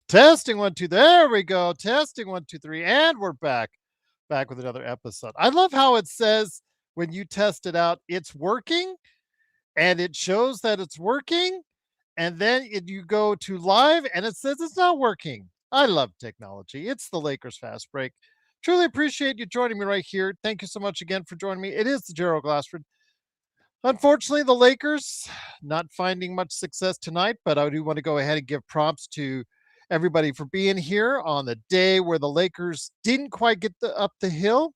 Testing 1, 2. There we go. Testing 1, 2, 3. And we're back with another episode. I love how it says when you test it out, it's working and it shows that it's working. And then you go to live and it says it's not working. I love technology. It's the Lakers Fast Break. Truly appreciate you joining me right here. Thank you so much again for joining me. It is the Gerald Glassford. Unfortunately, the Lakers not finding much success tonight, but I do want to go ahead and give props to everybody for being here on the day where the Lakers didn't quite get up the hill.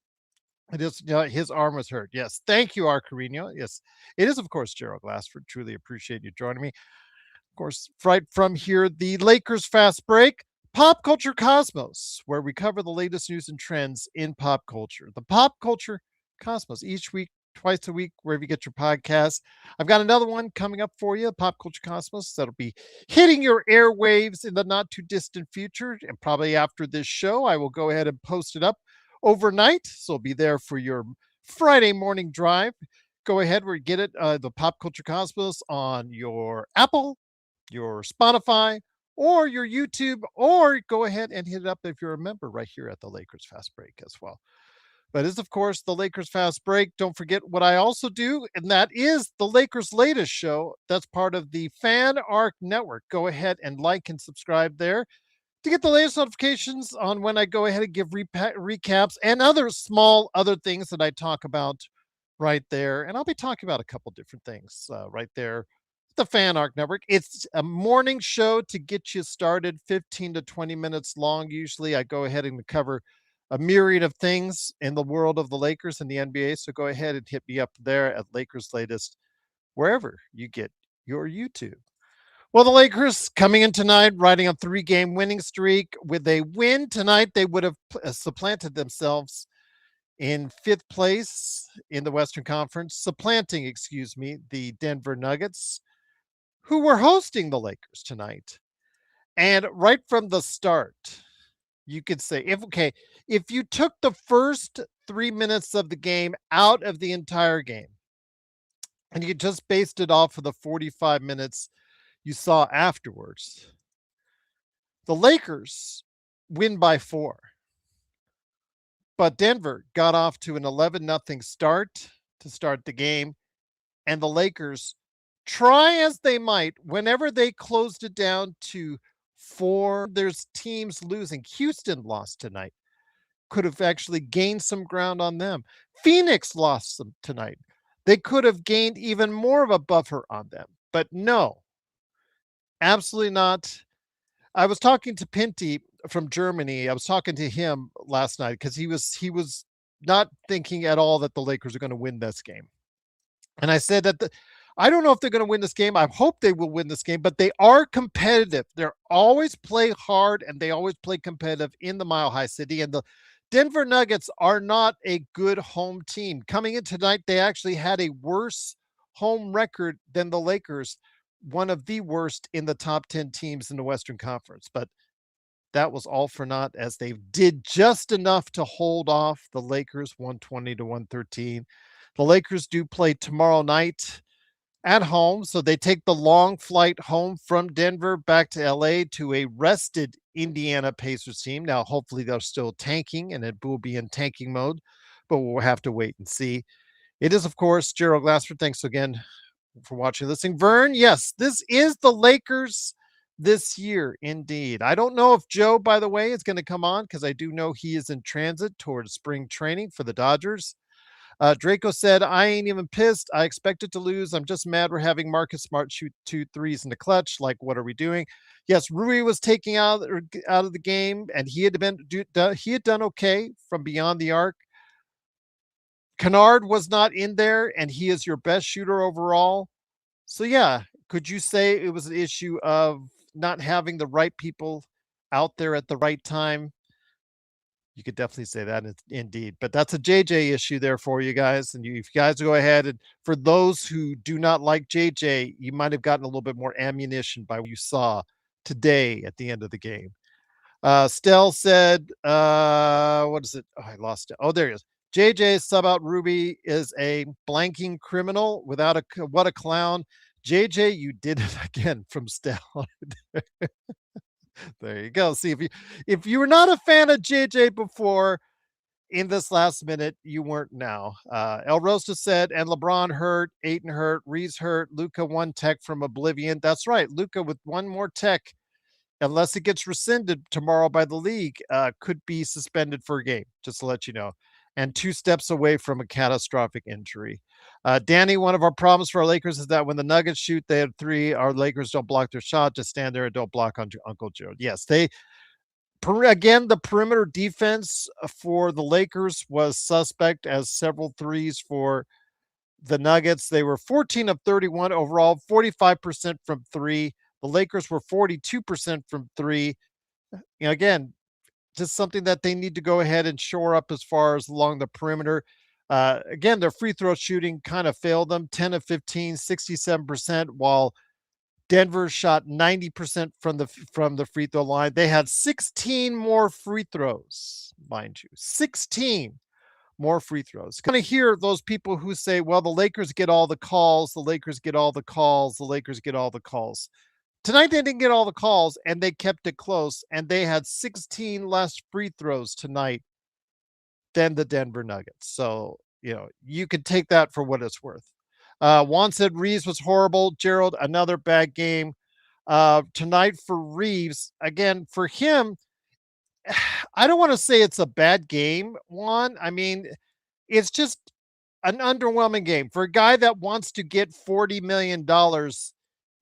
It is, his arm was hurt. Yes. Thank you, Arcarino. Yes. It is, of course, Gerald Glassford. Truly appreciate you joining me. Of course, right from here, the Lakers Fast Break, Pop Culture Cosmos, where we cover the latest news and trends in pop culture. The Pop Culture Cosmos, each week, twice a week, wherever you get your podcasts. I've got another one coming up for you, Pop Culture Cosmos, that'll be hitting your airwaves in the not too distant future. And probably after this show, I will go ahead and post it up overnight. So it'll be there for your Friday morning drive. Go ahead where you get it, the Pop Culture Cosmos on your Apple, your Spotify, or your YouTube, or go ahead and hit it up if you're a member right here at the Lakers Fast Break as well. But is, of course, the Lakers Fast Break. Don't forget what I also do, and that is the Lakers latest show. That's part of the Fan Arc Network. Go ahead and like and subscribe there to get the latest notifications on when I go ahead and give recaps and other small other things that I talk about right there. And I'll be talking about a couple different things right there. The Fan Arc Network. It's a morning show to get you started, 15 to 20 minutes long. Usually I go ahead and cover a myriad of things in the world of the Lakers and the NBA. So go ahead and hit me up there at Lakers Latest, wherever you get your YouTube. Well, the Lakers coming in tonight, riding a 3-game winning streak. With a win tonight, they would have supplanted themselves in 5th place in the Western Conference, supplanting, the Denver Nuggets, who were hosting the Lakers tonight. And right from the start, you could say, if you took the first 3 minutes of the game out of the entire game, and you just based it off of the 45 minutes you saw afterwards, the Lakers win by 4. But Denver got off to an 11-0 start to start the game, and the Lakers, try as they might, whenever they closed it down to 4, there's teams losing. Houston lost tonight. Could have actually gained some ground on them. Phoenix lost some tonight. They could have gained even more of a buffer on them. But no, absolutely not. I was talking to Pinty from Germany. I was talking to him last night because he was not thinking at all that the Lakers are going to win this game. And I said that I don't know if they're going to win this game. I hope they will win this game, but they are competitive. They're always play hard and they always play competitive in the Mile High City. And the Denver Nuggets are not a good home team. Coming in tonight, they actually had a worse home record than the Lakers, one of the worst in the top 10 teams in the Western Conference. But that was all for naught, as they did just enough to hold off the Lakers 120 to 113. The Lakers do play tomorrow night at home, so they take the long flight home from Denver back to LA to a rested Indiana Pacers team. Now, hopefully they're still tanking and it will be in tanking mode, but we'll have to wait and see. It is, of course, Gerald Glassford. Thanks again for watching, listening. Vern, yes, this is the Lakers this year, indeed. I don't know if Joe, by the way, is going to come on, because I do know he is in transit towards spring training for the Dodgers. Draco said, I ain't even pissed. I expected to lose. I'm just mad we're having Marcus Smart shoot 2 threes in the clutch. Like, what are we doing? Yes, Rui was taking out of the game, and he had done okay from beyond the arc. Kennard was not in there, and he is your best shooter overall. So, yeah, could you say it was an issue of not having the right people out there at the right time? You could definitely say that, indeed. But that's a JJ issue there for you guys. And if you guys go ahead, and for those who do not like JJ, you might have gotten a little bit more ammunition by what you saw today at the end of the game. Stell said, what is it? Oh, I lost it. Oh, there he is. JJ sub out Ruby is a blanking criminal without what a clown. JJ, you did it again, from Stell. There you go. See, if you were not a fan of JJ before, in this last minute, you weren't now. El Rosa said, and LeBron hurt, Ayton hurt, Reeves hurt, Luca one tech from oblivion. That's right. Luca with one more tech, unless it gets rescinded tomorrow by the league, could be suspended for a game, just to let you know. And 2 steps away from a catastrophic injury. Danny, one of our problems for our Lakers is that when the Nuggets shoot, they have three. Our Lakers don't block their shot, just stand there and don't block on Uncle Joe. Yes, again, the perimeter defense for the Lakers was suspect as several threes for the Nuggets. They were 14 of 31 overall, 45% from three. The Lakers were 42% from three. Again, just something that they need to go ahead and shore up as far as along the perimeter. Again, their free throw shooting kind of failed them, 10 of 15, 67%, while Denver shot 90% from the free throw line. They had 16 more free throws, mind you. 16 more free throws. Kind of hear those people who say, well, the Lakers get all the calls, the Lakers get all the calls, the Lakers get all the calls. Tonight they didn't get all the calls and they kept it close, and they had 16 less free throws tonight than the Denver Nuggets. So, you could take that for what it's worth. Juan said Reeves was horrible. Gerald, another bad game. Tonight for Reeves, again, for him, I don't want to say it's a bad game, Juan. I mean, it's just an underwhelming game for a guy that wants to get $40 million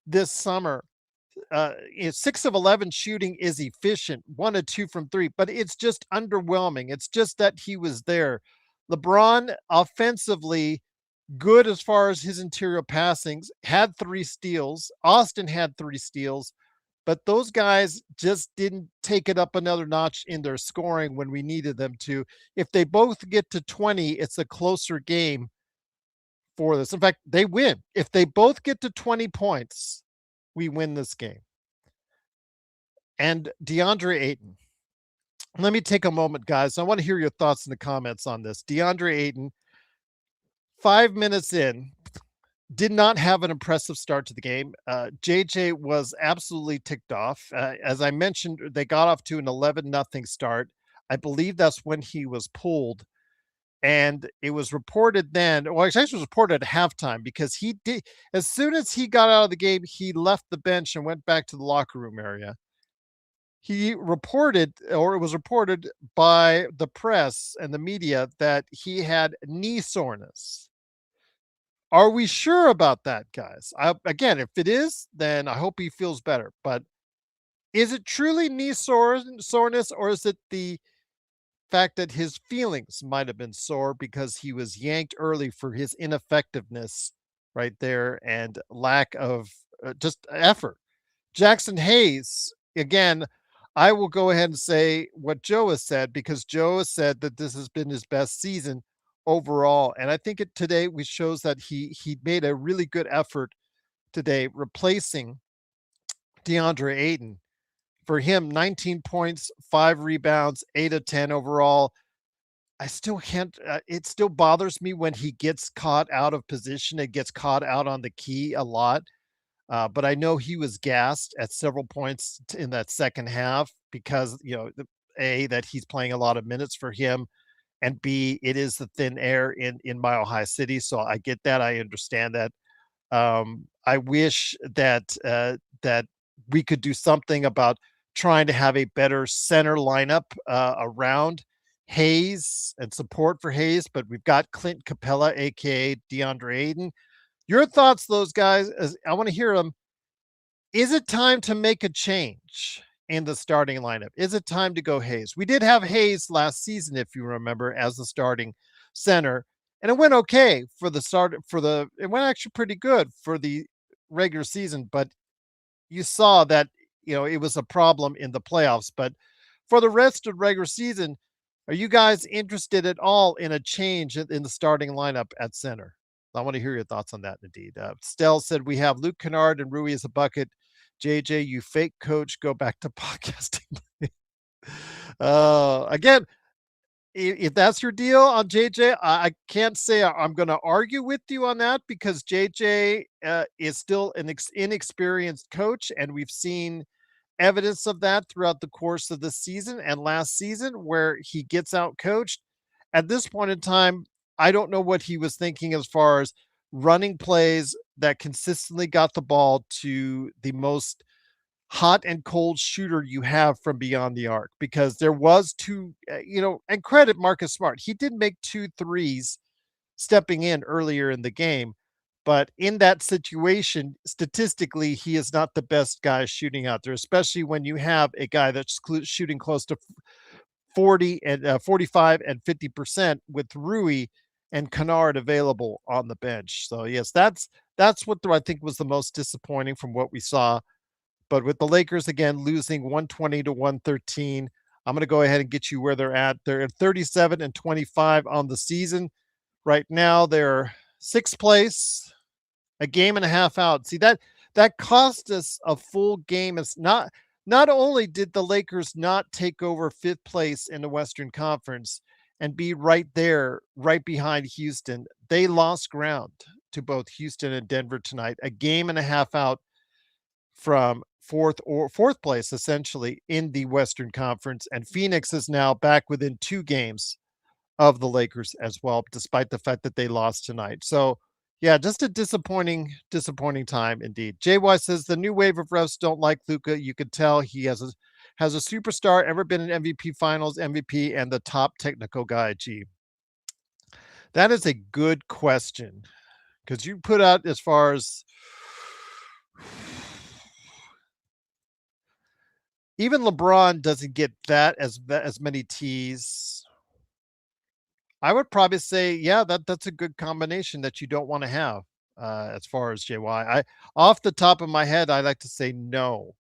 this summer. 6 of 11 shooting is efficient, 1 of 2 from 3, but it's just underwhelming. It's just that he was there. LeBron offensively good as far as his interior passings, had 3 steals. Austin had 3 steals, but those guys just didn't take it up another notch in their scoring when we needed them to. If they both get to 20, it's a closer game for this. In fact, they win. If they both get to 20 points, we win this game. And Deandre Ayton. Let me take a moment, guys. I want to hear your thoughts in the comments on this. Deandre Ayton, 5 minutes in, did not have an impressive start to the game. JJ was absolutely ticked off. As I mentioned, they got off to an 11-0 start. I believe that's when he was pulled. And it was reported then, well, it actually was reported at halftime, because he did, as soon as he got out of the game, he left the bench and went back to the locker room area. He reported, or it was reported by the press and the media, that he had knee soreness. Are we sure about that, guys? Again, if it is, then I hope he feels better. But is it truly knee soreness, or is it the fact that his feelings might have been sore because he was yanked early for his ineffectiveness right there and lack of just effort? Jackson Hayes, again, I will go ahead and say what Joe has said, because Joe has said that this has been his best season overall. And I think today we shows that he made a really good effort today replacing Deandre Ayton. For him, 19 points, 5 rebounds, 8 of 10 overall. I still can't, it still bothers me when he gets caught out of position. It gets caught out on the key a lot. But I know he was gassed at several points in that second half because, that he's playing a lot of minutes for him, and B, it is the thin air in Mile High City. So I get that. I understand that. I wish that we could do something about trying to have a better center lineup around Hayes and support for Hayes, but we've got Clint Capella, aka Deandre Ayton. Your thoughts, those guys, I want to hear them. Is it time to make a change in the starting lineup? Is it time to go Hayes? We did have Hayes last season, if you remember, as the starting center, and it went okay for the start. It went actually pretty good for the regular season, but you saw that it was a problem in the playoffs. But for the rest of the regular season, are you guys interested at all in a change in the starting lineup at center? I want to hear your thoughts on that, indeed. Stell said, we have Luke Kennard and Rui as a bucket. JJ, you fake coach, go back to podcasting. Again, if that's your deal on JJ, I can't say I'm going to argue with you on that, because JJ is still an inexperienced coach, and we've seen evidence of that throughout the course of the season and last season where he gets out coached. At this point in time, I don't know what he was thinking as far as running plays that consistently got the ball to the most hot and cold shooter you have from beyond the arc, because there was two, and credit Marcus Smart. He did make two threes stepping in earlier in the game, but in that situation, statistically, he is not the best guy shooting out there, especially when you have a guy that's shooting close to 40 and 45 and 50% with Rui and Kennard available on the bench. So yes, that's what I think was the most disappointing from what we saw. But with the Lakers again losing 120 to 113, I'm going to go ahead and get you where they're at. They're at 37 and 25 on the season. Right now, they're sixth place, a game and a half out. See, that cost us a full game. It's not only did the Lakers not take over fifth place in the Western Conference and be right there, right behind Houston, they lost ground to both Houston and Denver tonight, a game and a half out from fourth place essentially in the Western Conference. And Phoenix is now back within 2 games of the Lakers as well, despite the fact that they lost tonight. So yeah, just a disappointing time indeed. JY says the new wave of refs don't like Luka. You could tell he has a superstar, ever been an MVP Finals MVP, and the top technical guy. Gee, that is a good question, because you put out as far as even LeBron doesn't get that as many T's. I would probably say, yeah, that's a good combination that you don't want to have. As far as JY, off the top of my head, I like to say no,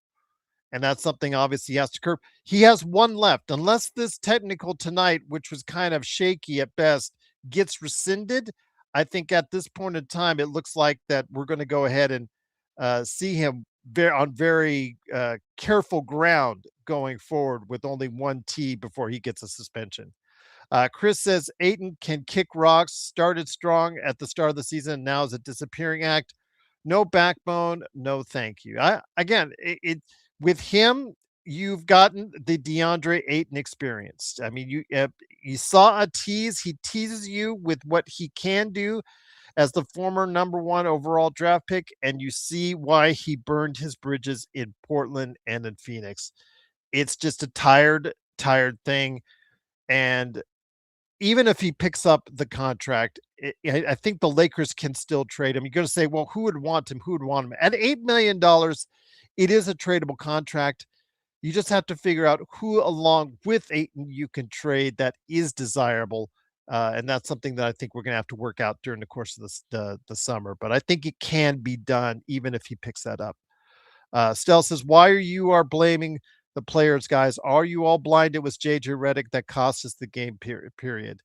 and that's something obviously he has to curb. He has one left, unless this technical tonight, which was kind of shaky at best, gets rescinded. I think at this point in time, it looks like that we're going to go ahead and see him on very careful ground going forward with only one T before he gets a suspension. Chris says Ayton can kick rocks, started strong at the start of the season, now is a disappearing act. No backbone, no thank you. Again, with him, you've gotten the DeAndre Ayton experience. I mean, you saw a tease. He teases you with what he can do as the former number 1 overall draft pick, and you see why he burned his bridges in Portland and in Phoenix. It's just a tired thing. And even if he picks up the contract, I think the Lakers can still trade him. You're going to say, well, who would want him? Who would want him? At $8 million, it is a tradable contract. You just have to figure out who, along with Ayton, you can trade that is desirable. And that's something that I think we're going to have to work out during the course of the summer. But I think it can be done even if he picks that up. Stell says, why are blaming the players, guys? Are you all blind? It was JJ Redick that cost us the game period.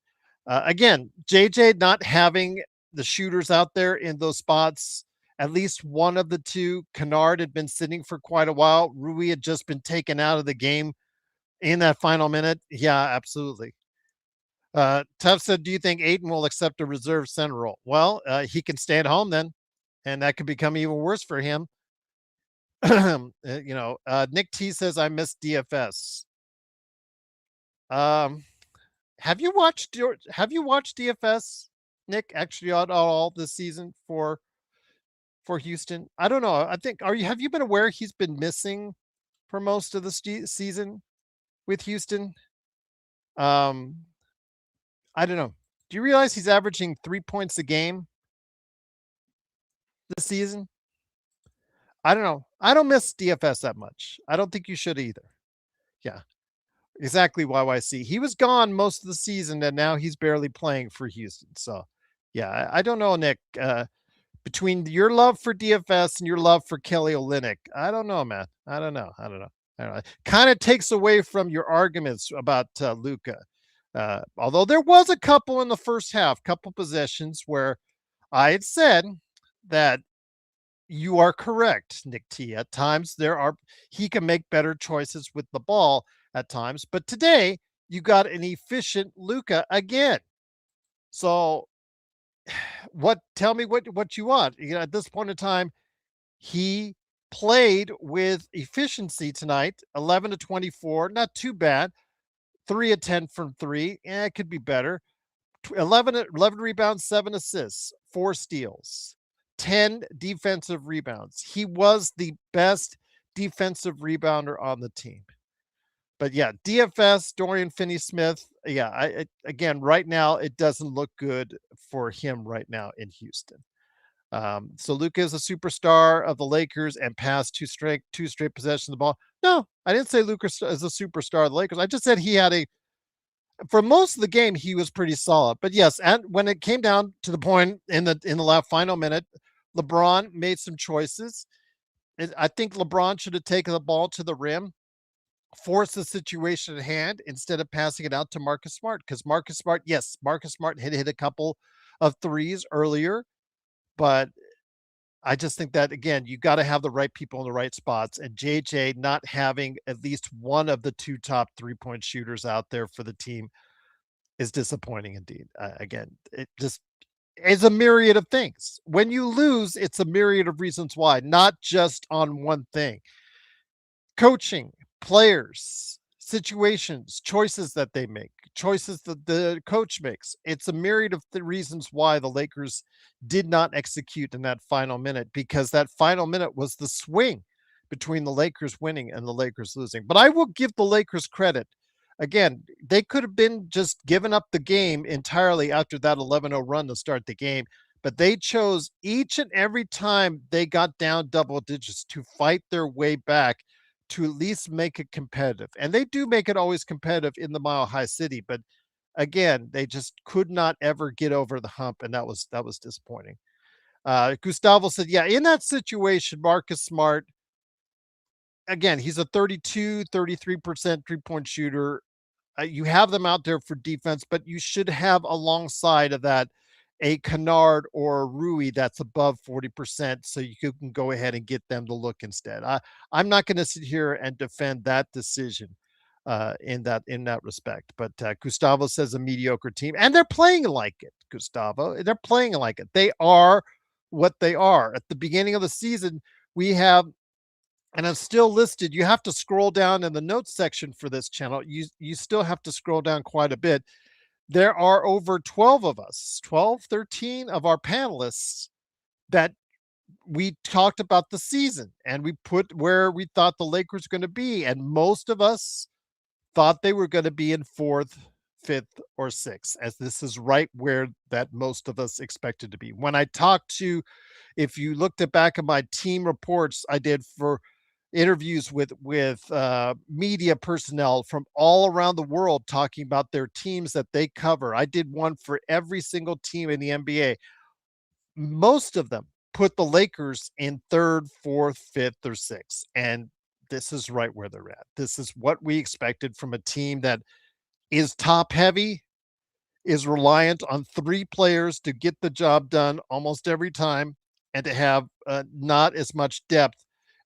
Again, JJ not having the shooters out there in those spots, at least one of the two. Kennard had been sitting for quite a while. Rui had just been taken out of the game in that final minute. Yeah, absolutely. Tuff said, do you think Ayton will accept a reserve center role? Well, he can stay at home then, and that could become even worse for him. Nick T says, I miss DFS. Have you watched DFS, Nick, actually at all this season for Houston? I don't know. I think have you been aware he's been missing for most of the season with Houston? I don't know. Do you realize he's averaging 3 points a game this season? I don't know. I don't miss DFS that much. I don't think you should either. Yeah, exactly. YYC. He was gone most of the season, and now he's barely playing for Houston. So, yeah, I don't know, Nick. Between your love for DFS and your love for Kelly Olynyk, I don't know, man. I don't know. Kind of takes away from your arguments about Luka. Although there was a couple in the first half, couple possessions where I had said that you are correct, Nick T. At times he can make better choices with the ball at times, but today you got an efficient Luka again. So tell me what you want. At this point in time, he played with efficiency tonight, 11 to 24, not too bad. 3 of 10 from three. Yeah, it could be better. 11 rebounds, 7 assists, 4 steals, 10 defensive rebounds. He was the best defensive rebounder on the team. But yeah, DFS, Dorian Finney-Smith. Yeah, again, right now, it doesn't look good for him right now in Houston. So Luka is a superstar of the Lakers and passed two straight possessions of the ball. No, I didn't say Luka is a superstar of the Lakers. I just said he had for most of the game he was pretty solid. But yes, and when it came down to the point in the last final minute, LeBron made some choices. I think LeBron should have taken the ball to the rim, force the situation at hand instead of passing it out to Marcus Smart. Because Marcus Smart had hit a couple of threes earlier, but I just think that again, you got to have the right people in the right spots. And JJ not having at least one of the two top 3-point shooters out there for the team is disappointing indeed. Again, it just is a myriad of things. When you lose, it's a myriad of reasons why, not just on one thing. Coaching, players, situations, choices that they make, choices that the coach makes. It's a myriad of the reasons why the Lakers did not execute in that final minute, because that final minute was the swing between the Lakers winning and the Lakers losing. But I will give the Lakers credit. Again, they could have been just given up the game entirely after that 11-0 run to start the game, but they chose each and every time they got down double digits to fight their way back to at least make it competitive. And they do make it always competitive in the Mile High City, but again, they just could not ever get over the hump, and that was disappointing. Gustavo said, yeah, in that situation, Marcus Smart, again, he's a 33% three-point shooter. You have them out there for defense, but you should have alongside of that a Kennard or a Rui that's above 40%, so you can go ahead and get them to look instead. I'm not going to sit here and defend that decision in that respect. But Gustavo says a mediocre team, and they're playing like it. Gustavo, they're playing like it. They are what they are. At the beginning of the season, we have, and I'm still listed. You have to scroll down in the notes section for this channel. You still have to scroll down quite a bit. There are over 12 of us, 12, 13 of our panelists that we talked about the season and we put where we thought the Lakers were going to be. And most of us thought they were going to be in fourth, fifth, or sixth, as this is right where that most of us expected to be. When I talked to, if you looked at back at my team reports I did for interviews with media personnel from all around the world talking about their teams that they cover. I did one for every single team in the NBA. Most of them put the Lakers in third, fourth, fifth, or sixth. And this is right where they're at. This is what we expected from a team that is top heavy, is reliant on three players to get the job done almost every time, and to have not as much depth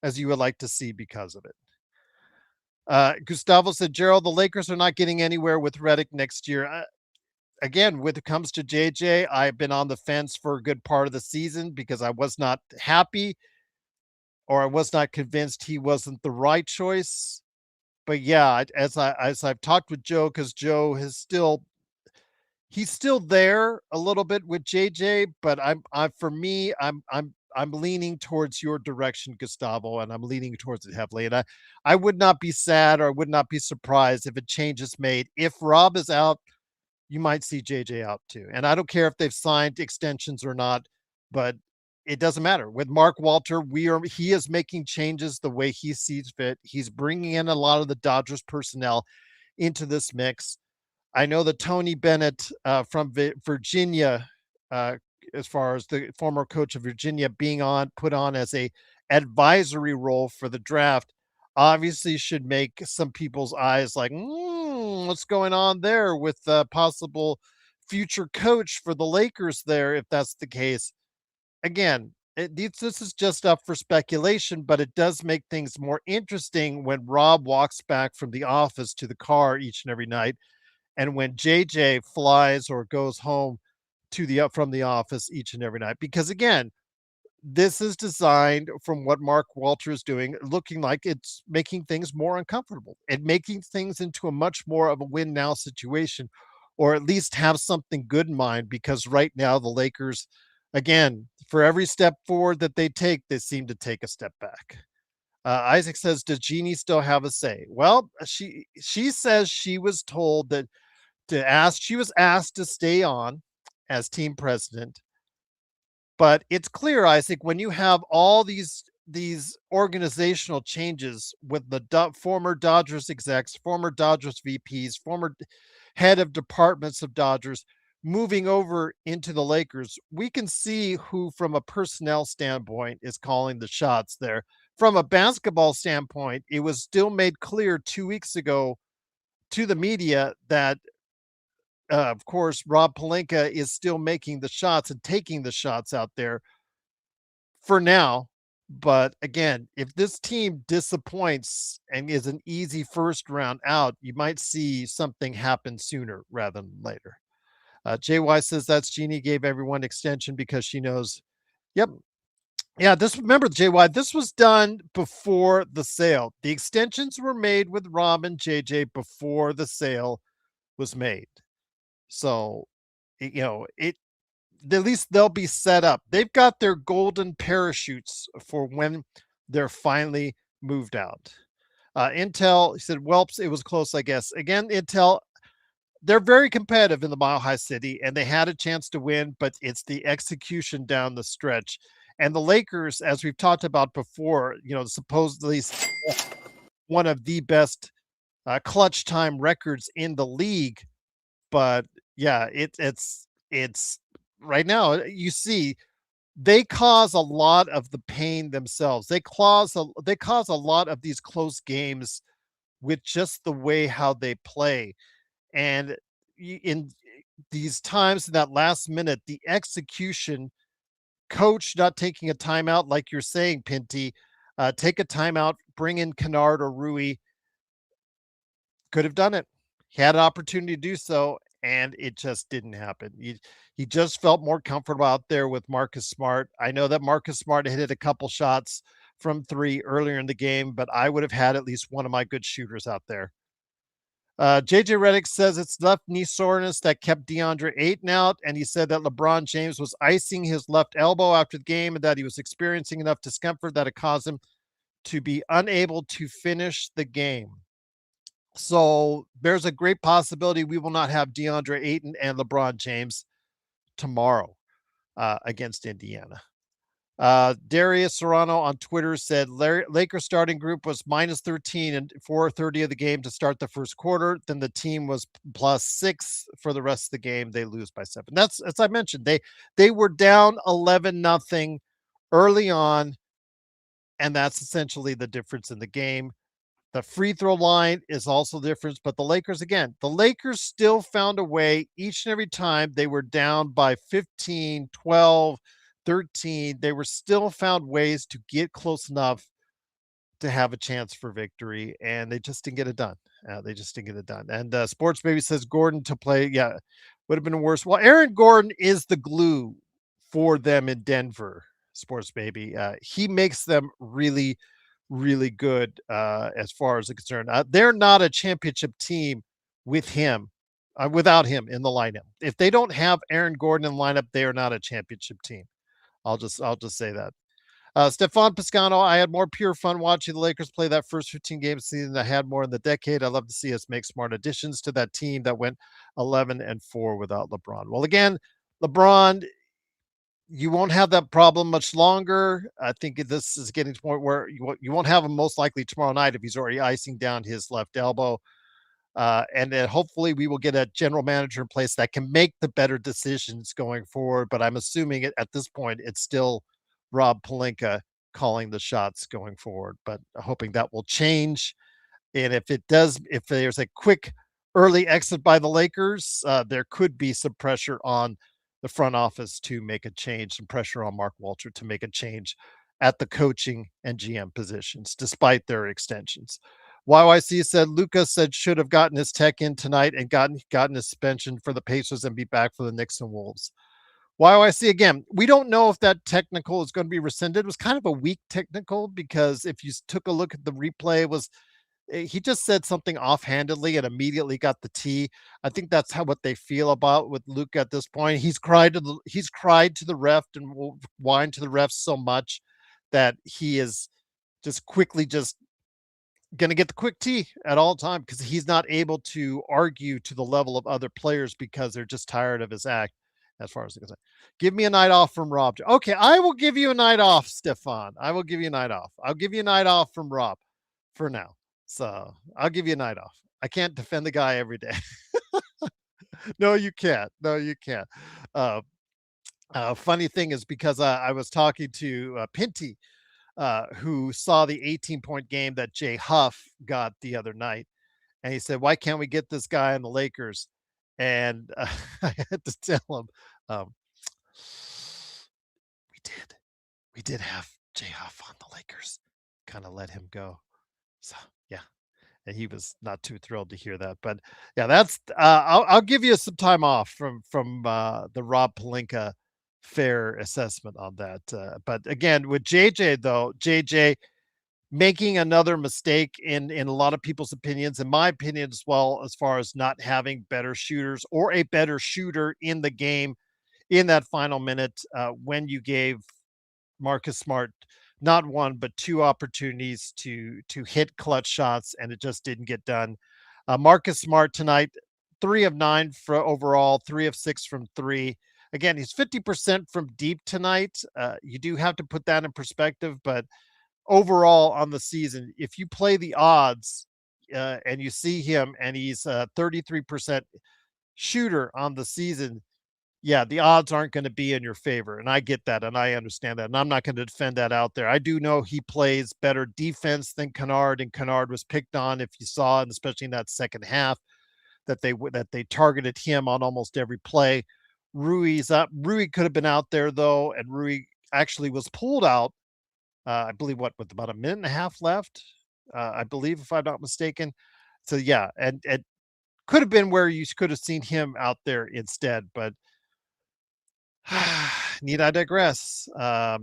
as you would like to see because of it. Gustavo said, Gerald, the Lakers are not getting anywhere with Redick next year. Again, when it comes to JJ, I've been on the fence for a good part of the season because I was not happy, or I was not convinced he wasn't the right choice. But yeah, as I've talked with Joe, because Joe he's still there a little bit with JJ, but I'm leaning towards your direction, Gustavo, and I'm leaning towards it heavily. And I would not be sad, or I would not be surprised if a change is made. If Rob is out, you might see JJ out too. And I don't care if they've signed extensions or not, but it doesn't matter. With Mark Walter, he is making changes the way he sees fit. He's bringing in a lot of the Dodgers personnel into this mix. I know that Tony Bennett from Virginia, as far as the former coach of Virginia, being put on as a advisory role for the draft, obviously should make some people's eyes like, what's going on there with the possible future coach for the Lakers there, if that's the case. Again, this is just up for speculation, but it does make things more interesting when Rob walks back from the office to the car each and every night, and when JJ flies or goes home from the office each and every night. Because again, this is designed from what Mark Walter is doing, looking like it's making things more uncomfortable and making things into a much more of a win now situation, or at least have something good in mind. Because right now, the Lakers, again, for every step forward that they take, they seem to take a step back. Isaac says, "Does Jeannie still have a say?" Well, she says she was told that she was asked to stay on as team president, but it's clear, Isaac, when you have all these organizational changes with the former Dodgers execs, former Dodgers VPs, former head of departments of Dodgers moving over into the Lakers, we can see who, from a personnel standpoint, is calling the shots there. From a basketball standpoint, it was still made clear 2 weeks ago to the media that, of course, Rob Pelinka is still making the shots and taking the shots out there for now. But again, if this team disappoints and is an easy first round out, you might see something happen sooner rather than later. JY says that's Jeannie gave everyone extension because she knows. Yep. Yeah, this, remember, JY, this was done before the sale. The extensions were made with Rob and JJ before the sale was made. So, it, at least they'll be set up. They've got their golden parachutes for when they're finally moved out. Intel, he said, Welps, it was close, I guess. Again, Intel, they're very competitive in the Mile High City, and they had a chance to win, but it's the execution down the stretch. And the Lakers, as we've talked about before, supposedly one of the best clutch time records in the league. But yeah, it's right now. You see, they cause a lot of the pain themselves. They cause a lot of these close games with just the way how they play. And in these times, in that last minute, the execution, coach not taking a timeout, like you're saying, Pinty, take a timeout, bring in Kennard or Rui, could have done it. He had an opportunity to do so, and it just didn't happen. He just felt more comfortable out there with Marcus Smart. I know that Marcus Smart hit a couple shots from three earlier in the game, but I would have had at least one of my good shooters out there. JJ Redick says it's left knee soreness that kept Deandre Ayton out, and he said that LeBron James was icing his left elbow after the game and that he was experiencing enough discomfort that it caused him to be unable to finish the game. So there's a great possibility we will not have DeAndre Ayton and LeBron James tomorrow against Indiana. Darius Serrano on Twitter said Lakers starting group was minus 13 and 4:30 of the game to start the first quarter. Then the team was plus 6 for the rest of the game. They lose by 7. That's, as I mentioned, they were down 11-0 early on, and that's essentially the difference in the game. The free throw line is also different, but the Lakers still found a way each and every time they were down by 15, 12, 13. They were still found ways to get close enough to have a chance for victory, and they just didn't get it done. They just didn't get it done. And Sports Baby says Gordon to play, yeah, would have been worse. Well, Aaron Gordon is the glue for them in Denver. Sports Baby, he makes them really, really good as far as it's concerned. They're not a championship team with him, without him in the lineup. If they don't have Aaron Gordon in the lineup, they are not a championship team. I'll just say that. Stefan Piscano, I had more pure fun watching the Lakers play that first 15 game season I had more in the decade. I love to see us make smart additions to that team that went 11-4 without LeBron. Well, again, LeBron, you won't have that problem much longer. I think this is getting to the point where you won't have him most likely tomorrow night if he's already icing down his left elbow. And then hopefully we will get a general manager in place that can make the better decisions going forward. But I'm assuming at this point, it's still Rob Pelinka calling the shots going forward, but hoping that will change. And if it does, if there's a quick early exit by the Lakers, there could be some pressure on the front office to make a change, some pressure on Mark Walter to make a change at the coaching and GM positions, despite their extensions. YYC said Lucas said should have gotten his tech in tonight and gotten his suspension for the Pacers and be back for the Knicks and Wolves. YYC again, we don't know if that technical is going to be rescinded. It was kind of a weak technical because if you took a look at the replay, it was he just said something offhandedly and immediately got the T. I think that's how what they feel about with Luke at this point. He's cried to the ref and whined to the ref so much that he is just quickly just going to get the quick T at all time because he's not able to argue to the level of other players because they're just tired of his act. As far as I can say, give me a night off from Rob. Okay, I will give you a night off, Stefan. I will give you a night off. I'll give you a night off from Rob for now. So I'll give you a night off. I can't defend the guy every day. No, you can't. No, you can't. Uh, funny thing is because I was talking to Pinty, who saw the 18-point game that Jay Huff got the other night, and he said, "Why can't we get this guy on the Lakers?" And I had to tell him, um, "We did, we did have Jay Huff on the Lakers. Kind of let him go." So yeah, and he was not too thrilled to hear that. But yeah, that's I'll give you some time off from the Rob Pelinka fair assessment on that. But again, with JJ though, JJ making another mistake in a lot of people's opinions, in my opinion as well, as far as not having better shooters or a better shooter in the game in that final minute when you gave Marcus Smart not one but two opportunities to hit clutch shots, and it just didn't get done. Marcus Smart tonight, 3 of 9 for overall, 3 of 6 from three. Again, he's 50% from deep tonight. You do have to put that in perspective, but overall on the season, if you play the odds and you see him and he's a 33% shooter on the season, yeah, the odds aren't going to be in your favor. And I get that and I understand that. And I'm not going to defend that out there. I do know he plays better defense than Kennard, and Kennard was picked on, if you saw, and especially in that second half, that they targeted him on almost every play. Rui's up. Rui could have been out there though, and Rui actually was pulled out. I believe what with about a minute and a half left. I believe, if I'm not mistaken. So yeah, and it could have been where you could have seen him out there instead, but need I digress?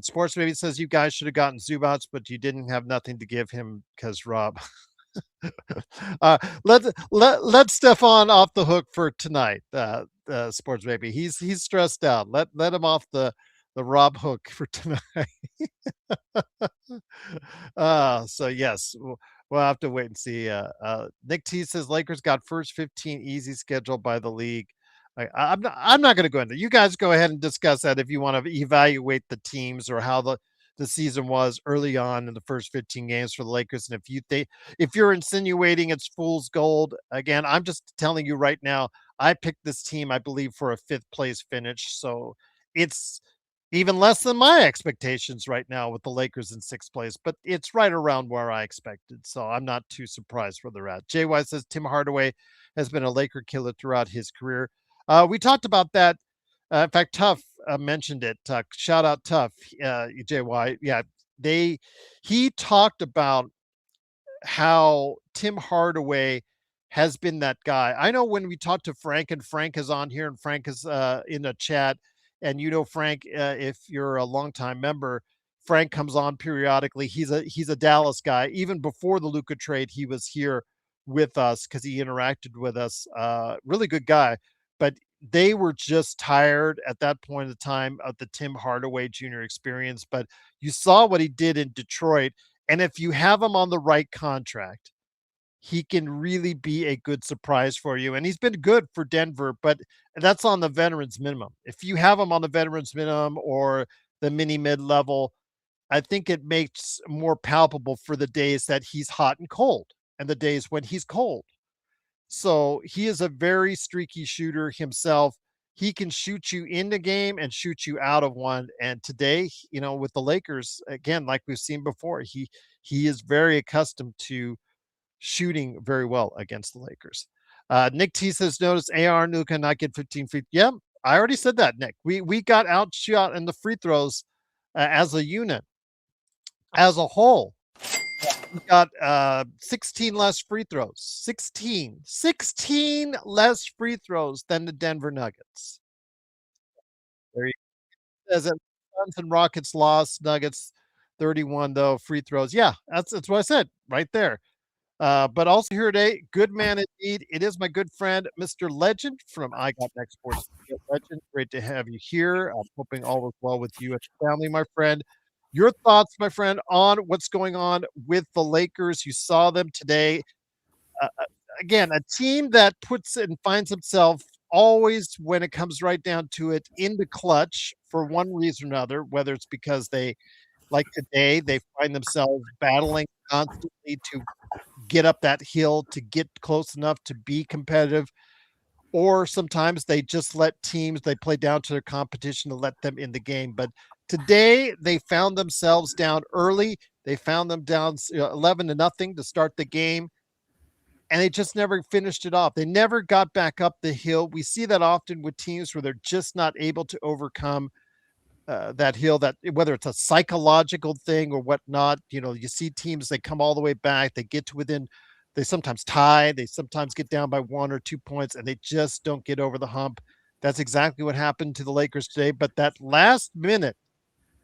Sports maybe says you guys should have gotten Zubats, but you didn't have nothing to give him because Rob. Let Stefan off the hook for tonight. Sports baby, he's stressed out. Let him off the Rob hook for tonight. So yes, we'll have to wait and see. Nick T says Lakers got first 15 easy schedule by the league. I'm not going to go into. You guys go ahead and discuss that if you want to evaluate the teams or how the season was early on in the first 15 games for the Lakers. And if you're insinuating it's fool's gold, again, I'm just telling you right now. I picked this team, I believe, for a fifth place finish. So it's even less than my expectations right now with the Lakers in sixth place, but it's right around where I expected. So I'm not too surprised where they're at. JY says Tim Hardaway has been a Laker killer throughout his career. We talked about that. In fact, Tough mentioned it. Shout out Tough, JY. Yeah, he talked about how Tim Hardaway has been that guy. I know when we talked to Frank, and Frank is on here, and Frank is in the chat, and you know Frank, if you're a longtime member, Frank comes on periodically. He's a Dallas guy. Even before the Luka trade, he was here with us because he interacted with us. Really good guy, but they were just tired at that point of time of the Tim Hardaway Jr. experience. But you saw what he did in Detroit, and if you have him on the right contract, he can really be a good surprise for you. And he's been good for Denver, but that's on the veterans minimum. If you have him on the veterans minimum or the mini mid level, I think it makes more palpable for the days that he's hot and cold and the days when he's cold. So he is a very streaky shooter himself. He can shoot you in the game and shoot you out of one. And today, with the Lakers, again, like we've seen before, he is very accustomed to shooting very well against the Lakers. Nick T says, notice AR Nuka not get 15 feet. Yeah, I already said that, Nick. We got outshot in the free throws as a unit, as a whole. We got 16 less free throws. 16 less free throws than the Denver Nuggets. There you says it. Suns and Rockets lost. Nuggets 31 though. Free throws. Yeah, that's what I said right there. But also here today, good man indeed. It is my good friend, Mr. Legend from I Got Next Sports. Legend, great to have you here. I'm hoping all is well with you and the family, my friend. Your thoughts, my friend, on what's going on with the Lakers. You saw them today. Again, a team that puts and finds himself always, when it comes right down to it, in the clutch for one reason or another, whether it's because they, like today, they find themselves battling constantly to get up that hill, to get close enough to be competitive, or sometimes they just let teams they play down to their competition to let them in the game. But today they found themselves down early. They found them down 11 to nothing to start the game, and they just never finished it off. They never got back up the hill. We see that often with teams where they're just not able to overcome that hill, that whether it's a psychological thing or whatnot. You see teams, they come all the way back, they get to within, they sometimes tie, they sometimes get down by 1 or 2 points, and they just don't get over the hump. That's exactly what happened to the Lakers today. But that last minute,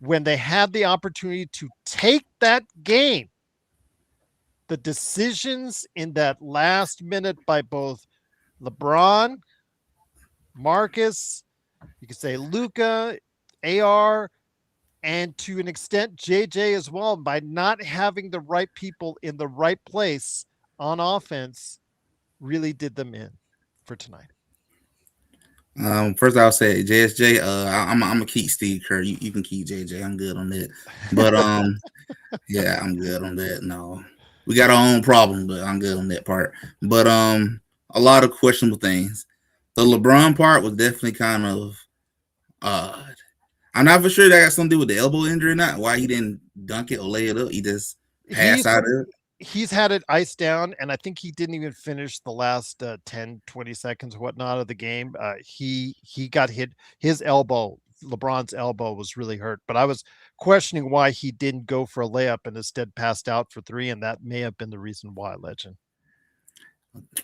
when they had the opportunity to take that game, the decisions in that last minute by both LeBron, Marcus, you could say Luca, AR, and to an extent JJ as well, by not having the right people in the right place on offense, really did them in for tonight. First I'll say JSJ. I'm gonna keep Steve Kerr. You can keep JJ. I'm good on that. But yeah, I'm good on that. No, we got our own problem, but I'm good on that part. But a lot of questionable things. The LeBron part was definitely kind of odd. I'm not for sure that got something to do with the elbow injury or not. Why he didn't dunk it or lay it up? He just passed He's out of it. he's had it iced down, and I think he didn't even finish the last 10, 20 seconds or whatnot of the game. He got hit, his elbow, LeBron's elbow was really hurt, but I was questioning why he didn't go for a layup and instead passed out for three, and that may have been the reason why. Legend.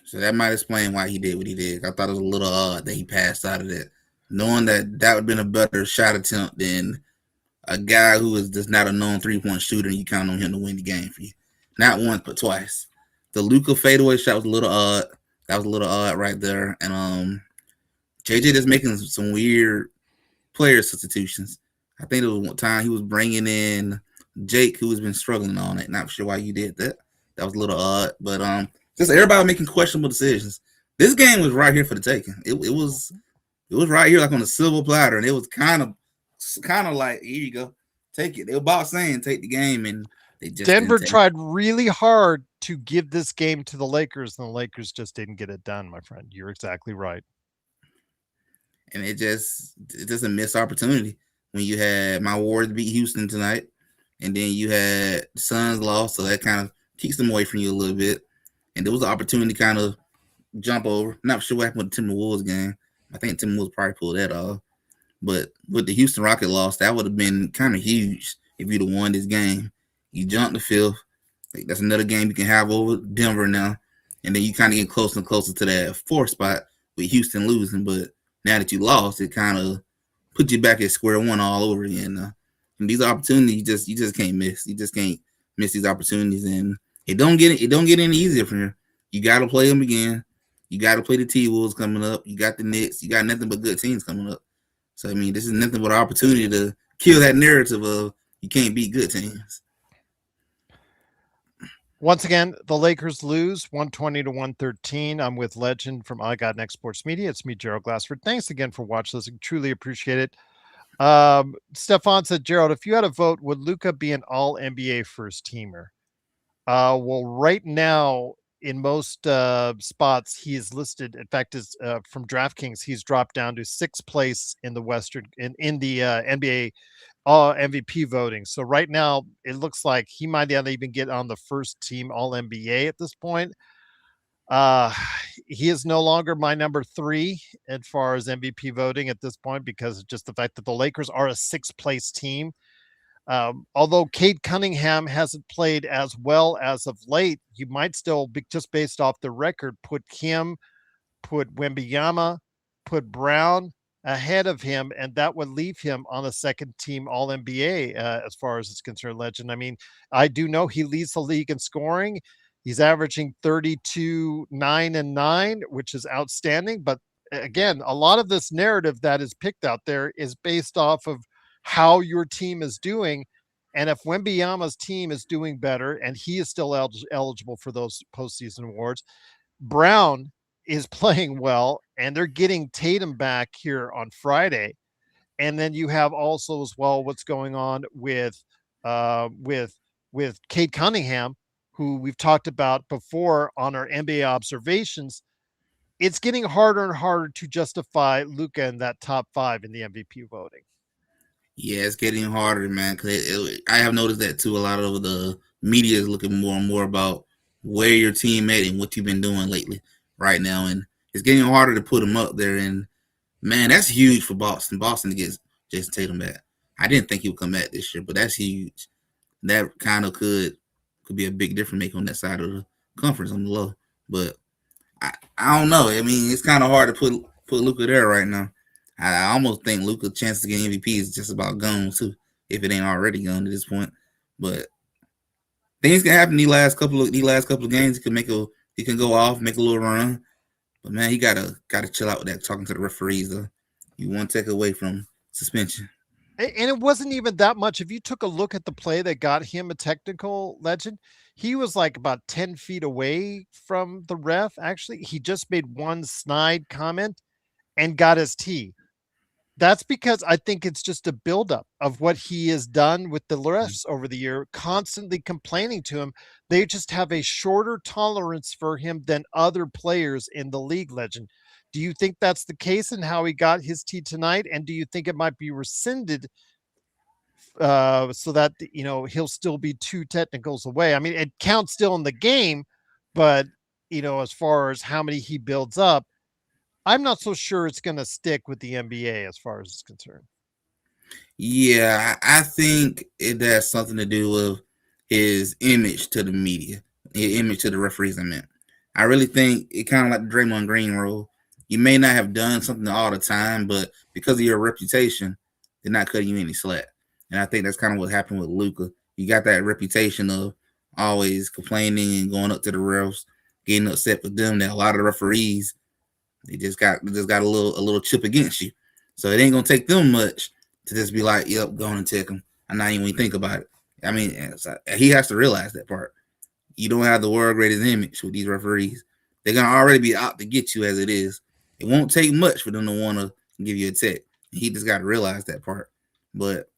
So that might explain why he did what he did. I thought it was a little odd that he passed out of that, knowing that that would have been a better shot attempt than a guy who is just not a known 3-point shooter, and you count on him to win the game for you. Not once, but twice. The Luka fadeaway shot was a little odd. That was a little odd right there. And JJ just making some weird player substitutions. I think there was one time he was bringing in Jake, who has been struggling on it. Not sure why you did that. That was a little odd, but just everybody making questionable decisions. This game was right here for the taking. It was right here like on a silver platter, and it was kind of like, here you go, take it. They were about saying take the game, and they just didn't Denver take it. tried really hard to give this game to the Lakers, and the Lakers just didn't get it done, my friend. You're exactly right. And it's just a missed opportunity when you had my Warriors beat Houston tonight, and then you had the Suns lost, so that kind of keeps them away from you a little bit. And there was an opportunity to kind of jump over. Not sure what happened with the Timberwolves game. I think Timberwolves probably pulled that off. But with the Houston Rocket loss, that would have been kind of huge if you'd have won this game. You jumped the fifth. Like, that's another game you can have over Denver now. And then you kind of get closer and closer to that fourth spot with Houston losing. But now that you lost, it kind of put you back at square one all over again. And these opportunities, you just can't miss. You just can't miss these opportunities. And it don't get any easier from here. You got to play them again. You got to play the T Wolves coming up. You got the Knicks. You got nothing but good teams coming up. So I mean, this is nothing but an opportunity to kill that narrative of you can't beat good teams. Once again, the Lakers lose 120 to 113. I'm with Legend from I Got Next Sports Media. It's me, Gerald Glassford. Thanks again for watching this. I truly appreciate it. Stefan said, Gerald, if you had a vote, would Luca be an all NBA first teamer? Well, right now, in most spots, he is listed. In fact, is from DraftKings, he's dropped down to sixth place in the Western in the NBA all MVP voting. So right now, it looks like he might not even get on the first team All NBA at this point. Uh, he is no longer my number three as far as MVP voting at this point because of just the fact that the Lakers are a sixth place team. Although Cade Cunningham hasn't played as well as of late, you might still be, just based off the record, put him, put Wembanyama, put Brown, ahead of him, and that would leave him on a second team All NBA as far as it's concerned, Legend. I mean, I do know he leads the league in scoring. He's averaging 32, 9, and 9, which is outstanding. But again, a lot of this narrative that is picked out there is based off of how your team is doing. And if Wembanyama's team is doing better and he is still eligible for those postseason awards, Brown is playing well, and they're getting Tatum back here on Friday. And then you have also as well what's going on uh, with with Kate Cunningham, who we've talked about before on our NBA observations. It's getting harder and harder to justify Luka in that top five in the MVP voting. Yeah, it's getting harder, man. I have noticed that too. A lot of the media is looking more and more about where your team at and what you've been doing lately, right now, and it's getting harder to put them up there. And man, that's huge for Boston. Boston to get Jason Tatum back. I didn't think he would come back this year, but that's huge. That kind of could be a big difference maker on that side of the conference on the low. But I don't know. I mean, it's kind of hard to put Luka there right now. I almost think Luka's chance to get MVP is just about gone too, if it ain't already gone at this point. But things can happen these last couple of games. He can go off, make a little run. But man, he gotta chill out with that talking to the referees though. You one take away from suspension. And it wasn't even that much. If you took a look at the play that got him a technical, Legend, he was like about 10 feet away from the ref. Actually, he just made one snide comment and got his tee. That's because I think it's just a buildup of what he has done with the refs over the year, constantly complaining to him. They just have a shorter tolerance for him than other players in the league, Legend. Do you think that's the case in how he got his tee tonight? And do you think it might be rescinded so that he'll still be two technicals away? I mean, it counts still in the game, but as far as how many he builds up, I'm not so sure it's going to stick with the NBA as far as it's concerned. Yeah, I think it has something to do with his image to the media, his image to the referees. I meant, I really think it kind of like the Draymond Green rule. You may not have done something all the time, but because of your reputation, they're not cutting you any slack. And I think that's kind of what happened with Luka. You got that reputation of always complaining and going up to the refs, getting upset with them. That a lot of the referees they just got a little chip against you. So it ain't gonna take them much to just be like, yep, go on and take him. I'm not even think about it. I mean, he has to realize that part. You don't have the world greatest image with these referees. They're gonna already be out to get you as it is. It won't take much for them to want to give you a tech. He just got to realize that part. But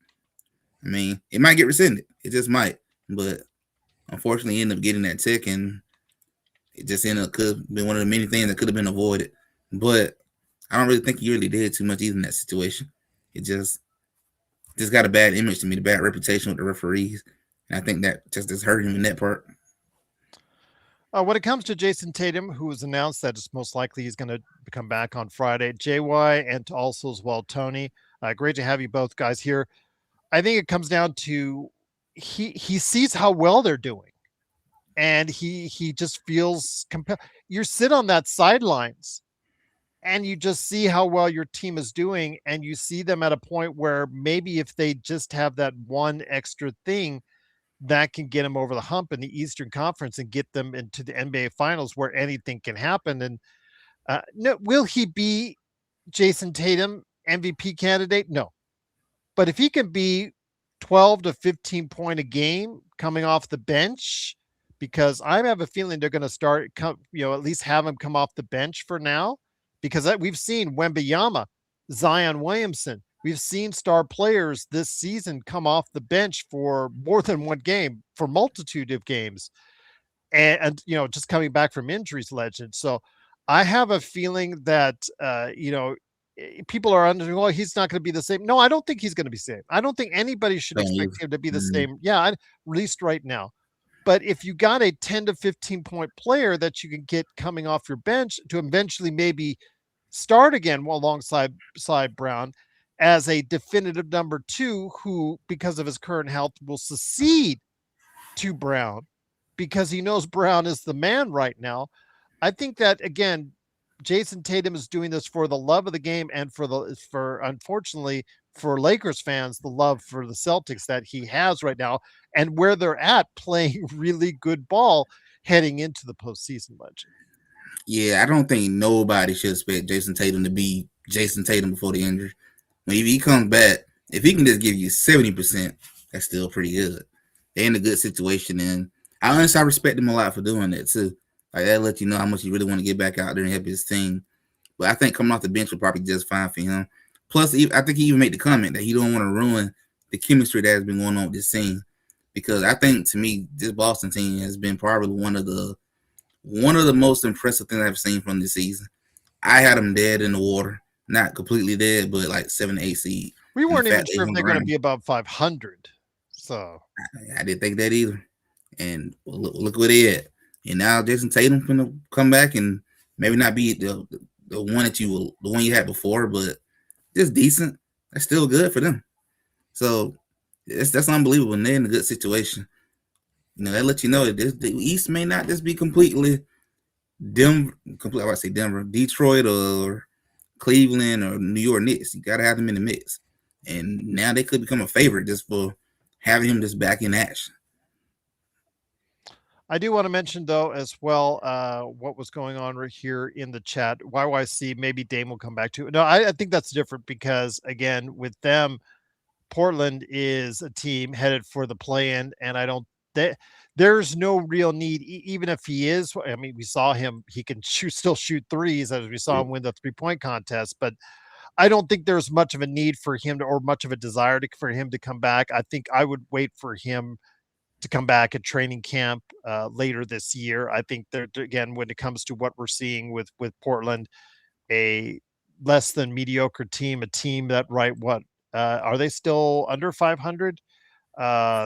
I mean, it might get rescinded. It just might. But unfortunately, he ended up getting that tech, and it just ended up could have been one of the many things that could have been avoided. But I don't really think he really did too much either in that situation. It just got a bad image to me, the bad reputation with the referees, and I think that just hurt him in that part. When it comes to Jason Tatum, who was announced that it's most likely he's going to come back on Friday, JY, and also as well Tony, great to have you both guys here. I think it comes down to he sees how well they're doing, and he just feels compelled. You sit on that sidelines, and you just see how well your team is doing, and you see them at a point where maybe if they just have that one extra thing that can get them over the hump in the Eastern Conference and get them into the NBA Finals where anything can happen. And no, will he be Jason Tatum MVP candidate? No, but if he can be 12 to 15 point a game coming off the bench, because I have a feeling they're going to start, at least have him come off the bench for now, because we've seen Wembanyama, Zion Williamson, we've seen star players this season come off the bench for more than one game, for multitude of games, and just coming back from injuries, Legend. So I have a feeling that people are under, well, he's not going to be the same. No, I don't think he's going to be the same. I don't think anybody should expect him to be the same. Yeah, at least right now. But if you got a 10 to 15 point player that you can get coming off your bench to eventually maybe start again alongside Brown as a definitive number two, who, because of his current health, will succeed to Brown because he knows Brown is the man right now. I think that, again, Jason Tatum is doing this for the love of the game and for unfortunately for Lakers fans, the love for the Celtics that he has right now and where they're at playing really good ball heading into the postseason. Legend. Yeah, I don't think nobody should expect Jason Tatum to be Jason Tatum before the injury. When he comes back, if he can just give you 70%, that's still pretty good. They're in a good situation, and I respect him a lot for doing that too. Like that let you know how much he really want to get back out there and help his team. But I think coming off the bench will probably just fine for him. Plus, I think he even made the comment that he don't want to ruin the chemistry that has been going on with this team, because I think to me this Boston team has been probably one of the most impressive things I've seen from this season. I had them dead in the water, not completely dead, but like 7 to 8 seed. We And the weren't even fact they sure if hung they're going to around, be above 500. So I didn't think that either. And look where they at. And now Jason Tatum gonna come back and maybe not be the one the one you had before, but just decent. That's still good for them. So that's unbelievable. And they're in a good situation. That lets you know that the East may not just be completely I would say Denver, Detroit, or Cleveland, or New York Knicks. You gotta have them in the mix. And now they could become a favorite just for having him just back in action. I do want to mention though as well what was going on right here in the chat. YYC, maybe Dame will come back to it. No, I think that's different because again, with them, Portland is a team headed for the play-in, and I don't. They, there's no real need, even if he is. I mean, we saw him; he can still shoot threes, as we saw him win the 3-point contest. But I don't think there's much of a need for him to, or much of a desire for him to come back. I think I would wait for him to come back at training camp later this year. I think that again, when it comes to what we're seeing with Portland, a less than mediocre team, a team that are they still under 500?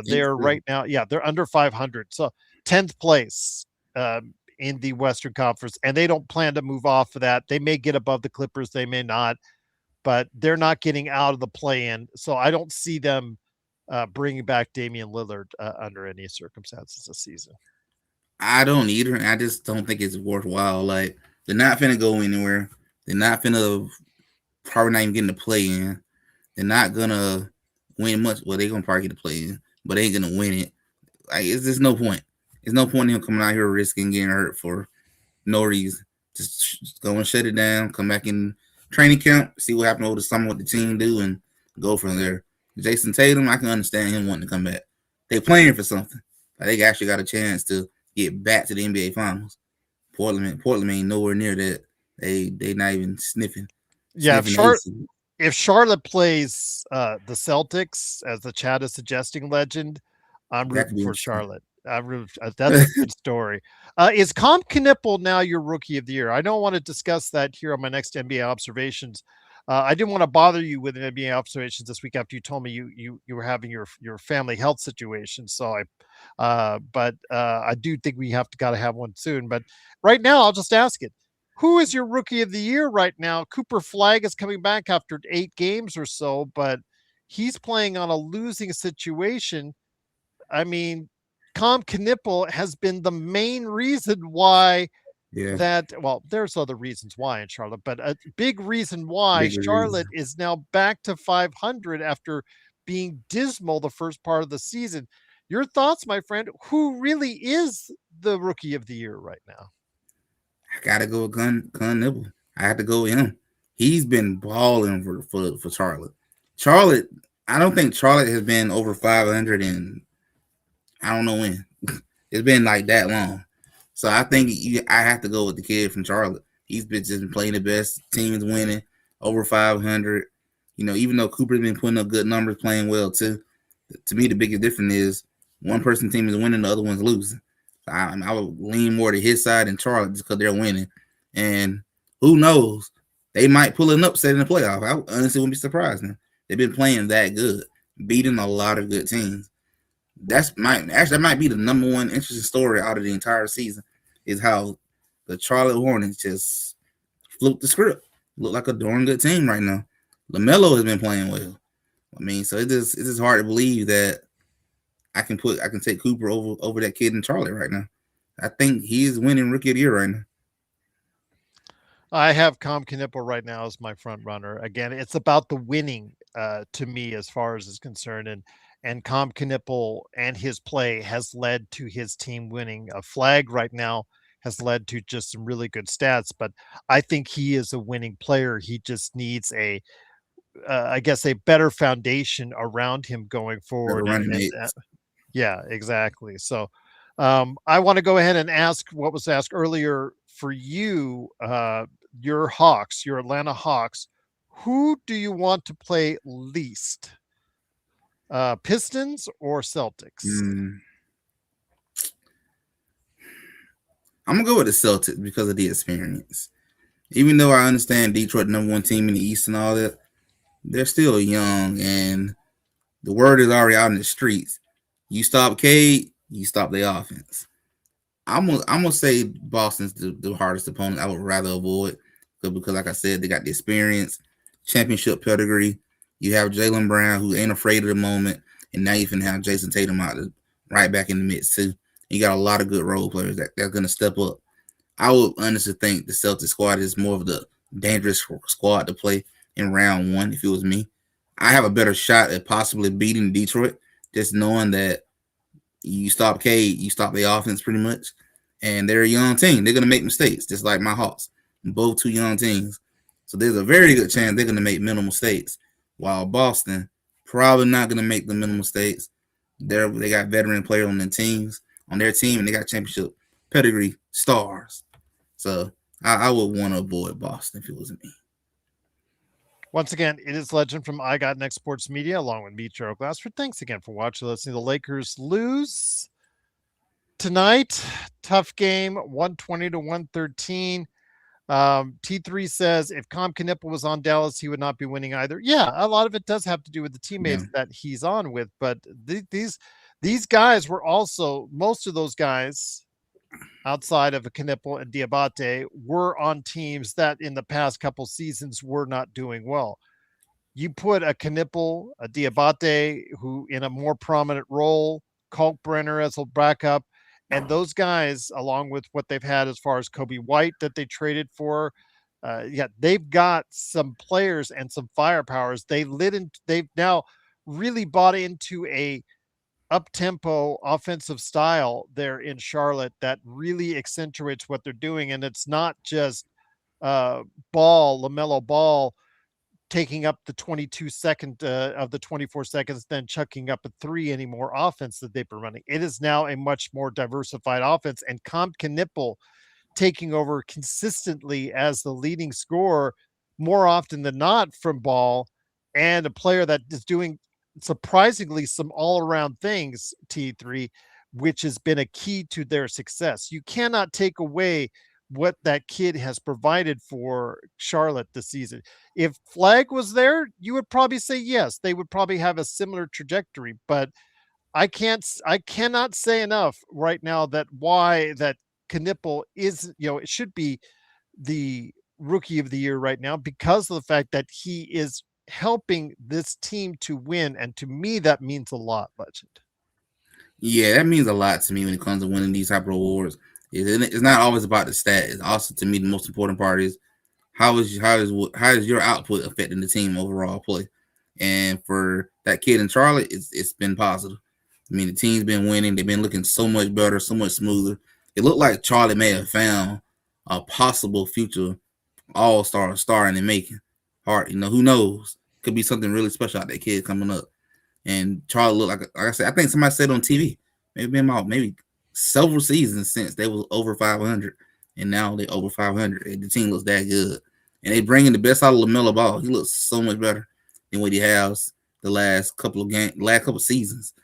They're right now, yeah, they're under 500. So 10th place in the Western Conference, and they don't plan to move off of that. They may get above the Clippers, they may not, but they're not getting out of the play-in. So I don't see them bringing back Damian Lillard under any circumstances this season. I don't either. I just don't think it's worthwhile. Like they're not finna go anywhere. They're not finna probably not even getting to play in. They're not gonna win much. Well, they're gonna probably get to play in, but they ain't gonna win it. Like it's just no point. There's no point in him coming out here risking getting hurt for no reason. Just go and shut it down. Come back in training camp, see what happened over the summer, what the team do, and go from there. Jason Tatum, I can understand him wanting to come back. They playing for something. Like they actually got a chance to get back to the NBA Finals. Portland ain't nowhere near that. They not even Yeah, sniffing the AC. if Charlotte plays the Celtics, as the chat is suggesting, Legend, I'm That rooting could be for interesting. Charlotte. That's a good story. Is Comp Knipple now your rookie of the year? I don't want to discuss that here on my next NBA observations. I didn't want to bother you with an NBA observations this week after you told me you were having your family health situation. So I do think we gotta have one soon. But right now, I'll just ask it: who is your rookie of the year right now? Cooper Flag is coming back after 8 games or so, but he's playing on a losing situation. I mean, Com Knipple has been the main reason why Yeah, there's other reasons why in Charlotte, but a big reason why bigger Charlotte reason. is now back to 500 after being dismal the first part of the season. Your thoughts, my friend? Who really is the rookie of the year right now? I gotta go with Gun Nibble. I have to go with him. He's been balling for Charlotte. Charlotte, I don't think Charlotte has been over 500 in I don't know when. It's been like that long. So I think I have to go with the kid from Charlotte. He's been just playing the best. Teams winning over 500. Even though Cooper's been putting up good numbers, playing well too. To me, the biggest difference is one person team is winning, the other one's losing. I would lean more to his side than Charlotte just because they're winning. And who knows? They might pull an upset in the playoff. I honestly wouldn't be surprised. Now. They've been playing that good, beating a lot of good teams. That might be the number one interesting story out of the entire season is how the Charlotte Hornets just flipped the script. Look like a darn good team right now. LaMelo has been playing well. I mean, so it's just hard to believe that I can take Cooper over that kid in Charlotte right now. I think he is winning rookie of the year right now. I have Com Knipple right now as my front runner. Again, it's about the winning to me as far as is concerned, and Com Knipple and his play has led to his team winning. A flag right now has led to just some really good stats, but I think he is a winning player. He just needs I guess, a better foundation around him going Better forward, running and mates. yeah, exactly. So, I want to go ahead and ask what was asked earlier for you, your Hawks, your Atlanta Hawks. Who do you want to play least? Pistons or Celtics? Mm, I'm gonna go with the Celtics because of the experience. Even though I understand Detroit number one team in the East and all that, they're still young, and the word is already out in the streets. You stop Cade, you stop the offense. I'm gonna say Boston's the hardest opponent I would rather avoid because, like I said, they got the experience, championship pedigree. You have Jaylen Brown, who ain't afraid of the moment, and now you can have Jason Tatum right back in the mix too. You got a lot of good role players that's gonna step up. I would honestly think the Celtics squad is more of the dangerous squad to play in round one. If it was me, I have a better shot at possibly beating Detroit, just knowing that you stop Cade, you stop the offense pretty much. And they're a young team. They're gonna make mistakes, just like my Hawks. Both two young teams. So there's a very good chance they're gonna make minimal mistakes. While Boston probably not gonna make the minimal mistakes. They got veteran players on their team, and they got championship pedigree stars. So I would want to avoid Boston if it was me. Once again, it is Legend from I Got Next Sports Media, along with me, Gerald Glassford. Thanks again for watching. Listening. The Lakers lose tonight. Tough game, 120 to 113. T3 says if Com Knipple was on Dallas, he would not be winning either. Yeah, a lot of it does have to do with the Yeah. teammates that he's on with, but these guys were also, most of those guys outside of a Knipple and Diabate were on teams that in the past couple seasons were not doing well. You put a Knipple, a Diabate, who in a more prominent role, Kalkbrenner as a backup, and those guys, along with what they've had as far as Kobe White that they traded for, yeah, they've got some players and some firepowers. They've now really bought into a up tempo offensive style there in Charlotte that really accentuates what they're doing, and it's not just uh, LaMelo Ball taking up the 22 second of the 24 seconds, then chucking up a three anymore offense that they've been running. It is now a much more diversified offense, and Comp Knipple taking over consistently as the leading scorer more often than not from Ball, and a player that is doing surprisingly some all around things, T3, which has been a key to their success. You cannot take away what that kid has provided for Charlotte this season. If Flag was there, you would probably say yes, they would probably have a similar trajectory, but I cannot say enough right now that why that Knipple is, it should be the rookie of the year right now because of the fact that he is helping this team to win. And to me, that means a lot, Legend. Yeah, that means a lot to me when it comes to winning these type of awards. It's not always about the stat. It's also, to me, the most important part is how is your output affecting the team overall play. And for that kid in Charlotte, it's been positive. I mean, the team's been winning. They've been looking so much better, so much smoother. It looked like Charlie may have found a possible future star in the making. Hard, who knows? Could be something really special out that kid coming up. And Charlie looked like I said, I think somebody said on TV, maybe several seasons since they was over 500, and now they over 500. And the team looks that good, and they bringing the best out of LaMelo Ball. He looks so much better than what he has the last couple seasons.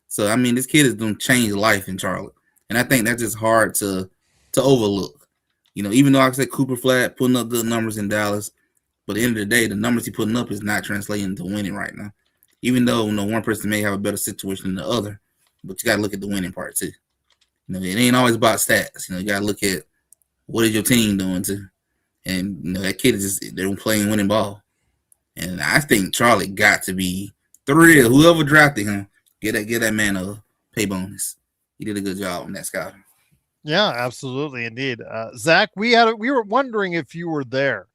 So I mean, this kid is going to change life in Charlotte, and I think that's just hard to overlook. Even though I said Cooper Flat putting up good numbers in Dallas, but at the end of the day, the numbers he putting up is not translating to winning right now. Even though one person may have a better situation than the other, but you got to look at the winning part too. It ain't always about stats. You got to look at what is your team doing too. And that kid is they're playing winning ball. And I think Charlie got to be thrilled. Whoever drafted him, get that man a pay bonus. He did a good job on that scouting. Yeah, absolutely, indeed. Zach, we were wondering if you were there.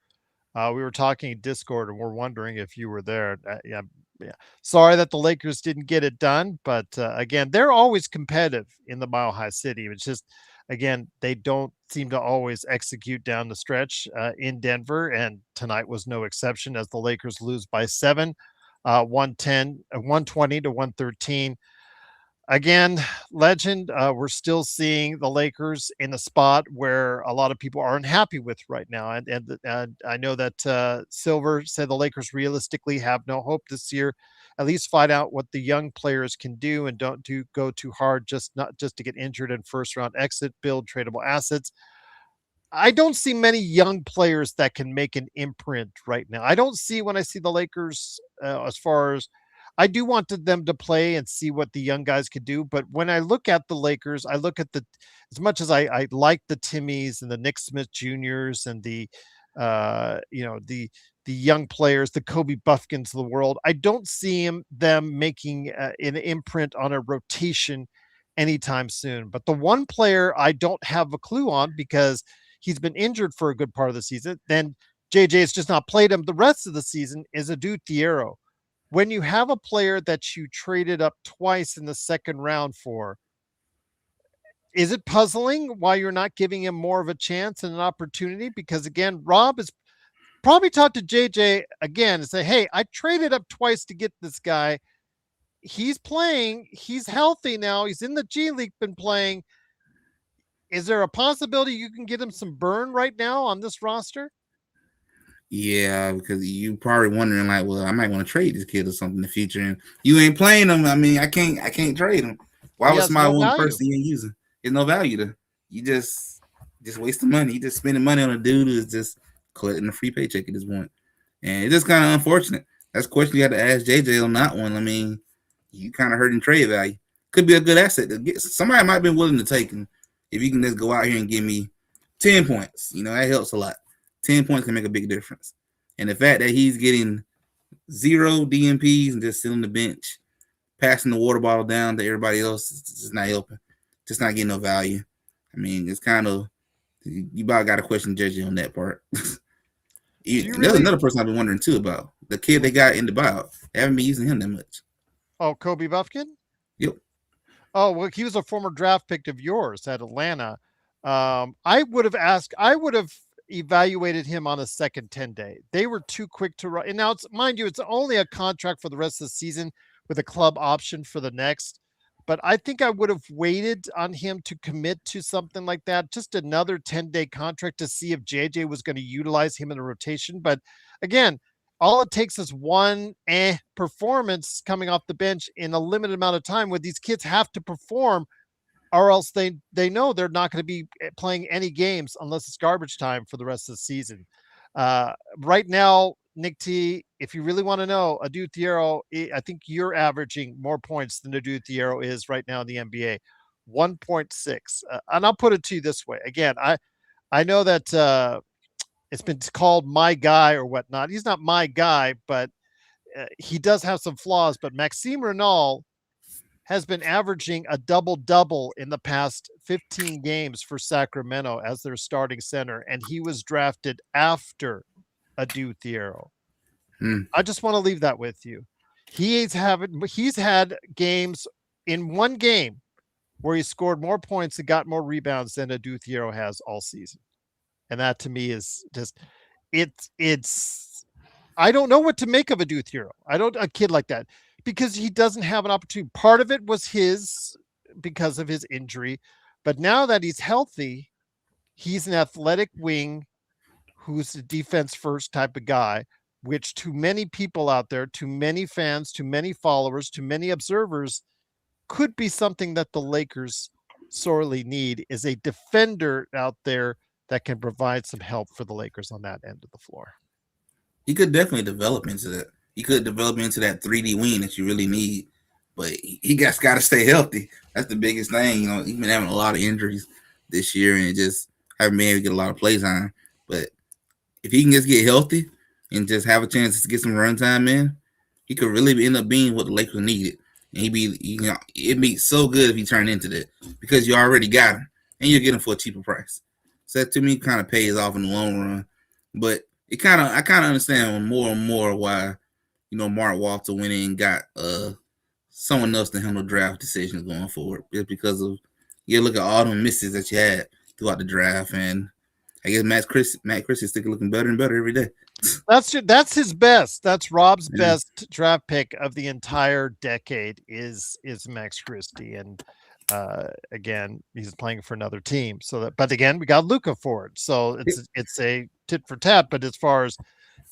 We were talking Discord, and we're wondering if you were there. Yeah, yeah. Sorry that the Lakers didn't get it done, but again, they're always competitive in the Mile High City. It's just, again, they don't seem to always execute down the stretch in Denver, and tonight was no exception as the Lakers lose by 7, 120 to 113. Again, legend, we're still seeing the Lakers in a spot where a lot of people are unhappy with right now. And I know that Silver said the Lakers realistically have no hope this year. At least find out what the young players can do and don't go too hard, just not just to get injured in first round exit, build tradable assets. I don't see many young players that can make an imprint right now. I don't see when I see the Lakers as far as I do want them to play and see what the young guys could do. But when I look at the Lakers, I look at the as much as I like the Timmies and the Nick Smith Juniors and the the young players, the Kobe Buffkins of the world. I don't see them making an imprint on a rotation anytime soon. But the one player I don't have a clue on because he's been injured for a good part of the season. Then JJ has just not played him the rest of the season is Adu Thiero. When you have a player that you traded up twice in the second round for, is it puzzling why you're not giving him more of a chance and an opportunity? Because again, Rob has probably talked to JJ again and say, hey, I traded up twice to get this guy. He's playing, he's healthy now, he's in the G League, been playing. Is there a possibility you can get him some burn right now on this roster? Yeah, because you probably wondering like, well, I might want to trade this kid or something in the future, and you ain't playing him. I mean, I can't trade him. Why He would has somebody no want a value. person you ain't using? There's no value to. You just wasting money. You just spending money on a dude who's just collecting a free paycheck at this point, and it's just kind of unfortunate. That's a question you had to ask JJ on that one. I mean, you kind of hurting trade value. Could be a good asset to get. Somebody might be willing to take him if you can just go out here and give me 10 points. You know that helps a lot. 10 points can make a big difference. And the fact that he's getting 0 DMPs and just sitting on the bench, passing the water bottle down to everybody else, is just not helping. Just not getting no value. I mean, it's kind of you about got to question JJ on that part. Do you There's really? another person I've been wondering too about the kid they got in the buyout. They haven't been using him that much. Oh, Kobe Buffkin? Yep. Oh, well, he was a former draft pick of yours at Atlanta. I would have evaluated him on a second 10 day. They were too quick to run. And now it's mind you, it's only a contract for the rest of the season with a club option for the next. But I think I would have waited on him to commit to something like that, just another 10-day contract to see if JJ was going to utilize him in the rotation. But again, all it takes is one performance coming off the bench in a limited amount of time where these kids have to perform or else they know they're not going to be playing any games unless it's garbage time for the rest of the season. Right now, Nick T, if you really want to know, Adu Thiero, I think you're averaging more points than Adu Thiero is right now in the NBA, 1.6. And I'll put it to you this way. Again, I know that it's been called my guy or whatnot. He's not my guy, but he does have some flaws. But Maxime Renal has been averaging a double double in the past 15 games for Sacramento as their starting center, and he was drafted after Adu Thiero. Hmm. I just want to leave that with you. He's had games in one game where he scored more points and got more rebounds than Adu Thiero has all season. And that to me is just it's I don't know what to make of Adu Thiero. I don't a kid like that because he doesn't have an opportunity. Part of it was his because of his injury, but now that he's healthy, he's an athletic wing who's a defense first type of guy, which to many people out there, to many fans, to many followers, to many observers, could be something that the Lakers sorely need is a defender out there that can provide some help for the Lakers on that end of the floor. He could definitely develop into that. He could develop into that 3D wing that you really need, but he got to stay healthy. That's the biggest thing. You know, he's been having a lot of injuries this year, and it just haven't been able to get a lot of play time. But if he can just get healthy and just have a chance to get some run time in, he could really end up being what the Lakers needed. And it'd be so good if he turned into that because you already got him and you'll get him for a cheaper price. So that to me kind of pays off in the long run. But I kind of understand more and more why Mark Walter went in and got someone else to handle draft decisions going forward. Just because of you look at all the misses that you had throughout the draft, and I guess Matt Chris is still looking better and better every day. That's his best. That's Rob's Yeah. best draft pick of the entire decade is Max Christie, and again, he's playing for another team. So that, but again, we got Luka for it. So it's a tit for tat. But as far as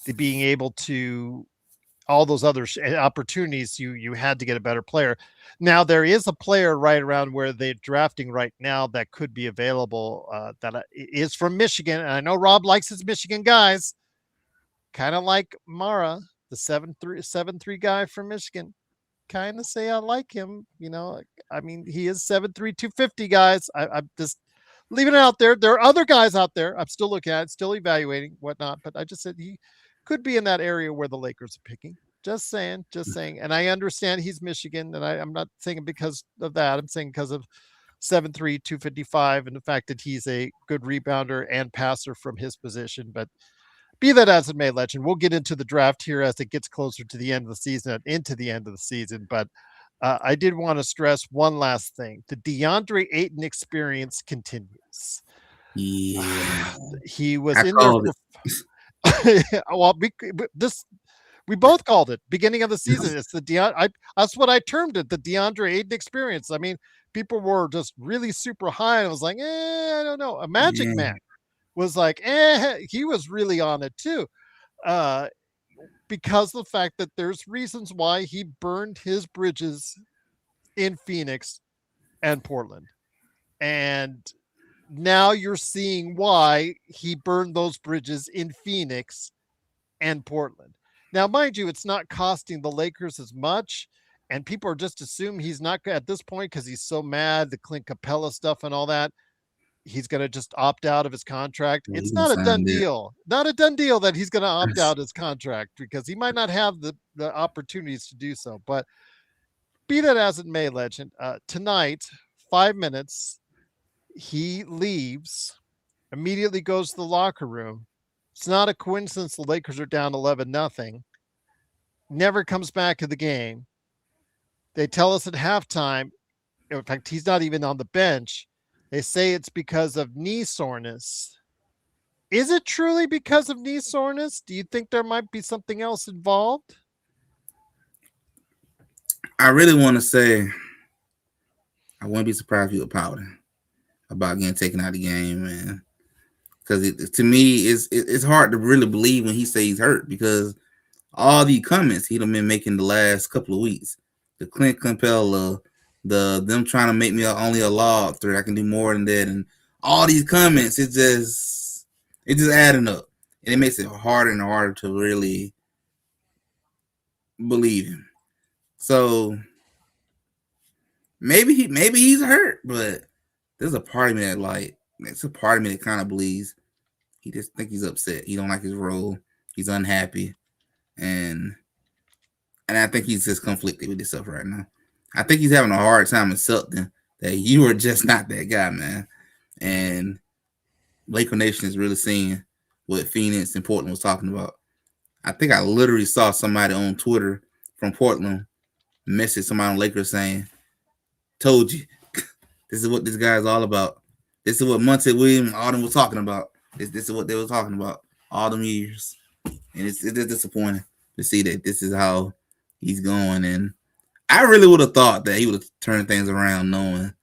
the being able to all those other opportunities, you had to get a better player. Now there is a player right around where they're drafting right now that could be available that is from Michigan, and I know Rob likes his Michigan guys, kind of like Mara, the 7'3" guy from Michigan. Kind of say I like him. I mean, he is 7'3", 250 guys. I'm just leaving it out there. There are other guys out there. I'm still looking at it, still evaluating whatnot. But I just said he could be in that area where the Lakers are picking. Just saying, just saying. And I understand he's Michigan, and I'm not saying because of that. I'm saying because of 7'3", 255, and the fact that he's a good rebounder and passer from his position. But be that as it may, legend, we'll get into the draft here as it gets closer to the end of the season and into the end of the season. But I did want to stress one last thing. The Deandre Ayton experience continues. Yeah. He was I in there called for well, we both called it beginning of the season. It's that's what I termed it, the Deandre Ayton experience. I mean, people were just really super high, and I was like, I don't know. A Magic Yeah. Man was like, he was really on it too. Uh, because of the fact that there's reasons why he burned his bridges in Phoenix and Portland. And now you're seeing why he burned those bridges in Phoenix and Portland. Now, mind you, it's not costing the Lakers as much. And people are just assuming he's not at this point because he's so mad, the Clint Capella stuff and all that. He's going to just opt out of his contract. Yeah, It's he not a done signed it. deal. Not a done deal that he's going to opt out his contract because he might not have the opportunities to do so. But be that as it may, legend, tonight, 5 minutes, he leaves, immediately goes to the locker room. It's not a coincidence the Lakers are down 11-0. Never comes back to the game. They tell us at halftime, in fact, he's not even on the bench. They say it's because of knee soreness. Is it truly because of knee soreness? Do you think there might be something else involved? I really want to say I wouldn't be surprised if he was pouting about getting taken out of the game, man. Because to me, it's hard to really believe when he says he's hurt because all the comments he'd been making the last couple of weeks, the Clint Capella, them trying to make me only a law threat, I can do more than that, and all these comments, it's just adding up, and it makes it harder and harder to really believe him. So maybe he's hurt, but there's a part of me that kind of believes he just think he's upset. He don't like his role. He's unhappy, and I think he's just conflicted with himself right now. I think he's having a hard time accepting that you are just not that guy, man. And Laker Nation is really seeing what Phoenix and Portland was talking about. I think I literally saw somebody on Twitter from Portland message somebody on Lakers saying, "Told you, this is what this guy is all about. This is what Monte Williams and Autumn was talking about. This is what they were talking about all them years." And it's disappointing to see that this is how he's going. And I really would have thought that he would have turned things around, knowing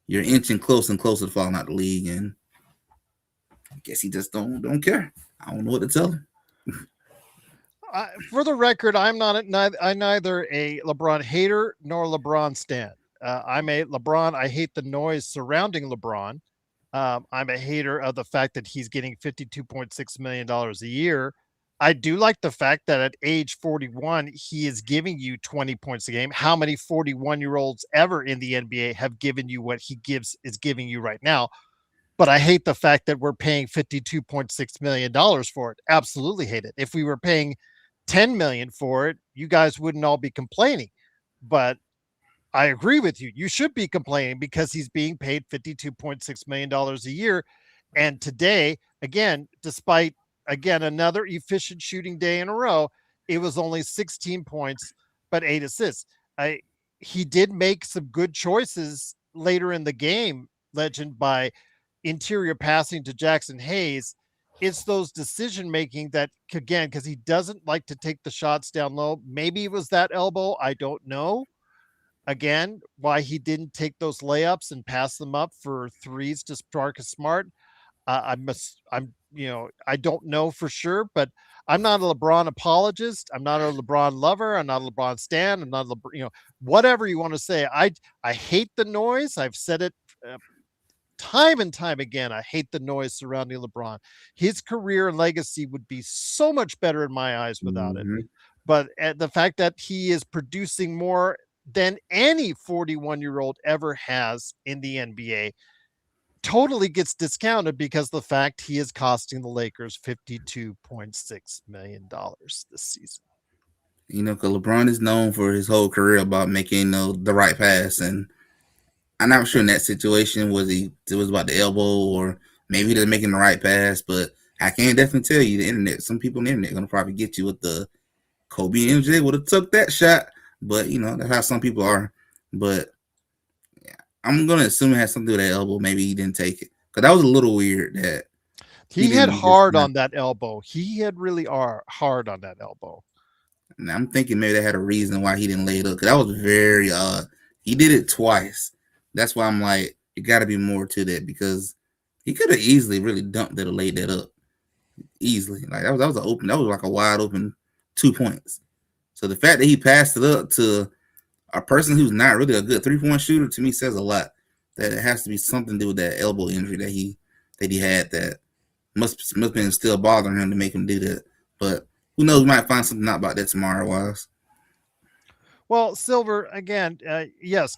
you're inching closer and closer to falling out the league. And I guess he just don't care. I don't know what to tell him. For the record, I'm neither a LeBron hater nor LeBron stan. I'm a LeBron. I hate the noise surrounding LeBron. I'm a hater of the fact that he's getting $52.6 million a year. I do like the fact that at age 41, he is giving you 20 points a game. How many 41-year-olds ever in the NBA have given you what he is giving you right now? But I hate the fact that we're paying $52.6 million for it. Absolutely hate it. If we were paying $10 million for it, you guys wouldn't all be complaining. But I agree with you. You should be complaining because he's being paid $52.6 million a year. And today, again, despite again another efficient shooting day in a row, it was only 16 points but 8 assists. I He did make some good choices later in the game, Legend, by interior passing to Jackson Hayes. It's those decision making that, again, because he doesn't like to take the shots down low. Maybe it was that elbow. I don't know. Again, why he didn't take those layups and pass them up for threes to Marcus Smart. I don't know for sure, but I'm not a LeBron apologist. I'm not a LeBron lover. I'm not a LeBron stan. I'm not a whatever you want to say. I hate the noise. I've said it time and time again. I hate the noise surrounding LeBron. His career and legacy would be so much better in my eyes without it. Mm-hmm. But the fact that he is producing more than any 41-year-old ever has in the NBA totally gets discounted because the fact he is costing the Lakers $52.6 million this season. Because LeBron is known for his whole career about making the right pass, and I'm not sure in that situation it was about the elbow or maybe he was making the right pass, but I can definitely tell you the internet. Some people on the internet are gonna probably get you with the Kobe and MJ would have took that shot, but that's how some people are. But yeah, I'm gonna assume it has something to do with that elbow. Maybe he didn't take it because that was a little weird that he He had didn't just. hard on that elbow. He had really hard on that elbow. And I'm thinking maybe they had a reason why he didn't lay it up because that was very odd. He did it twice. That's why I'm like, it got to be more to that because he could have easily really dumped it or laid that up easily. Like that was like a wide open 2 points. So the fact that he passed it up to a person who's not really a good 3-point shooter to me says a lot. That it has to be something to do with that elbow injury that he had that must have been still bothering him to make him do that. But who knows? We might find something out about that tomorrow, Wise. Well, Silver, again, yes.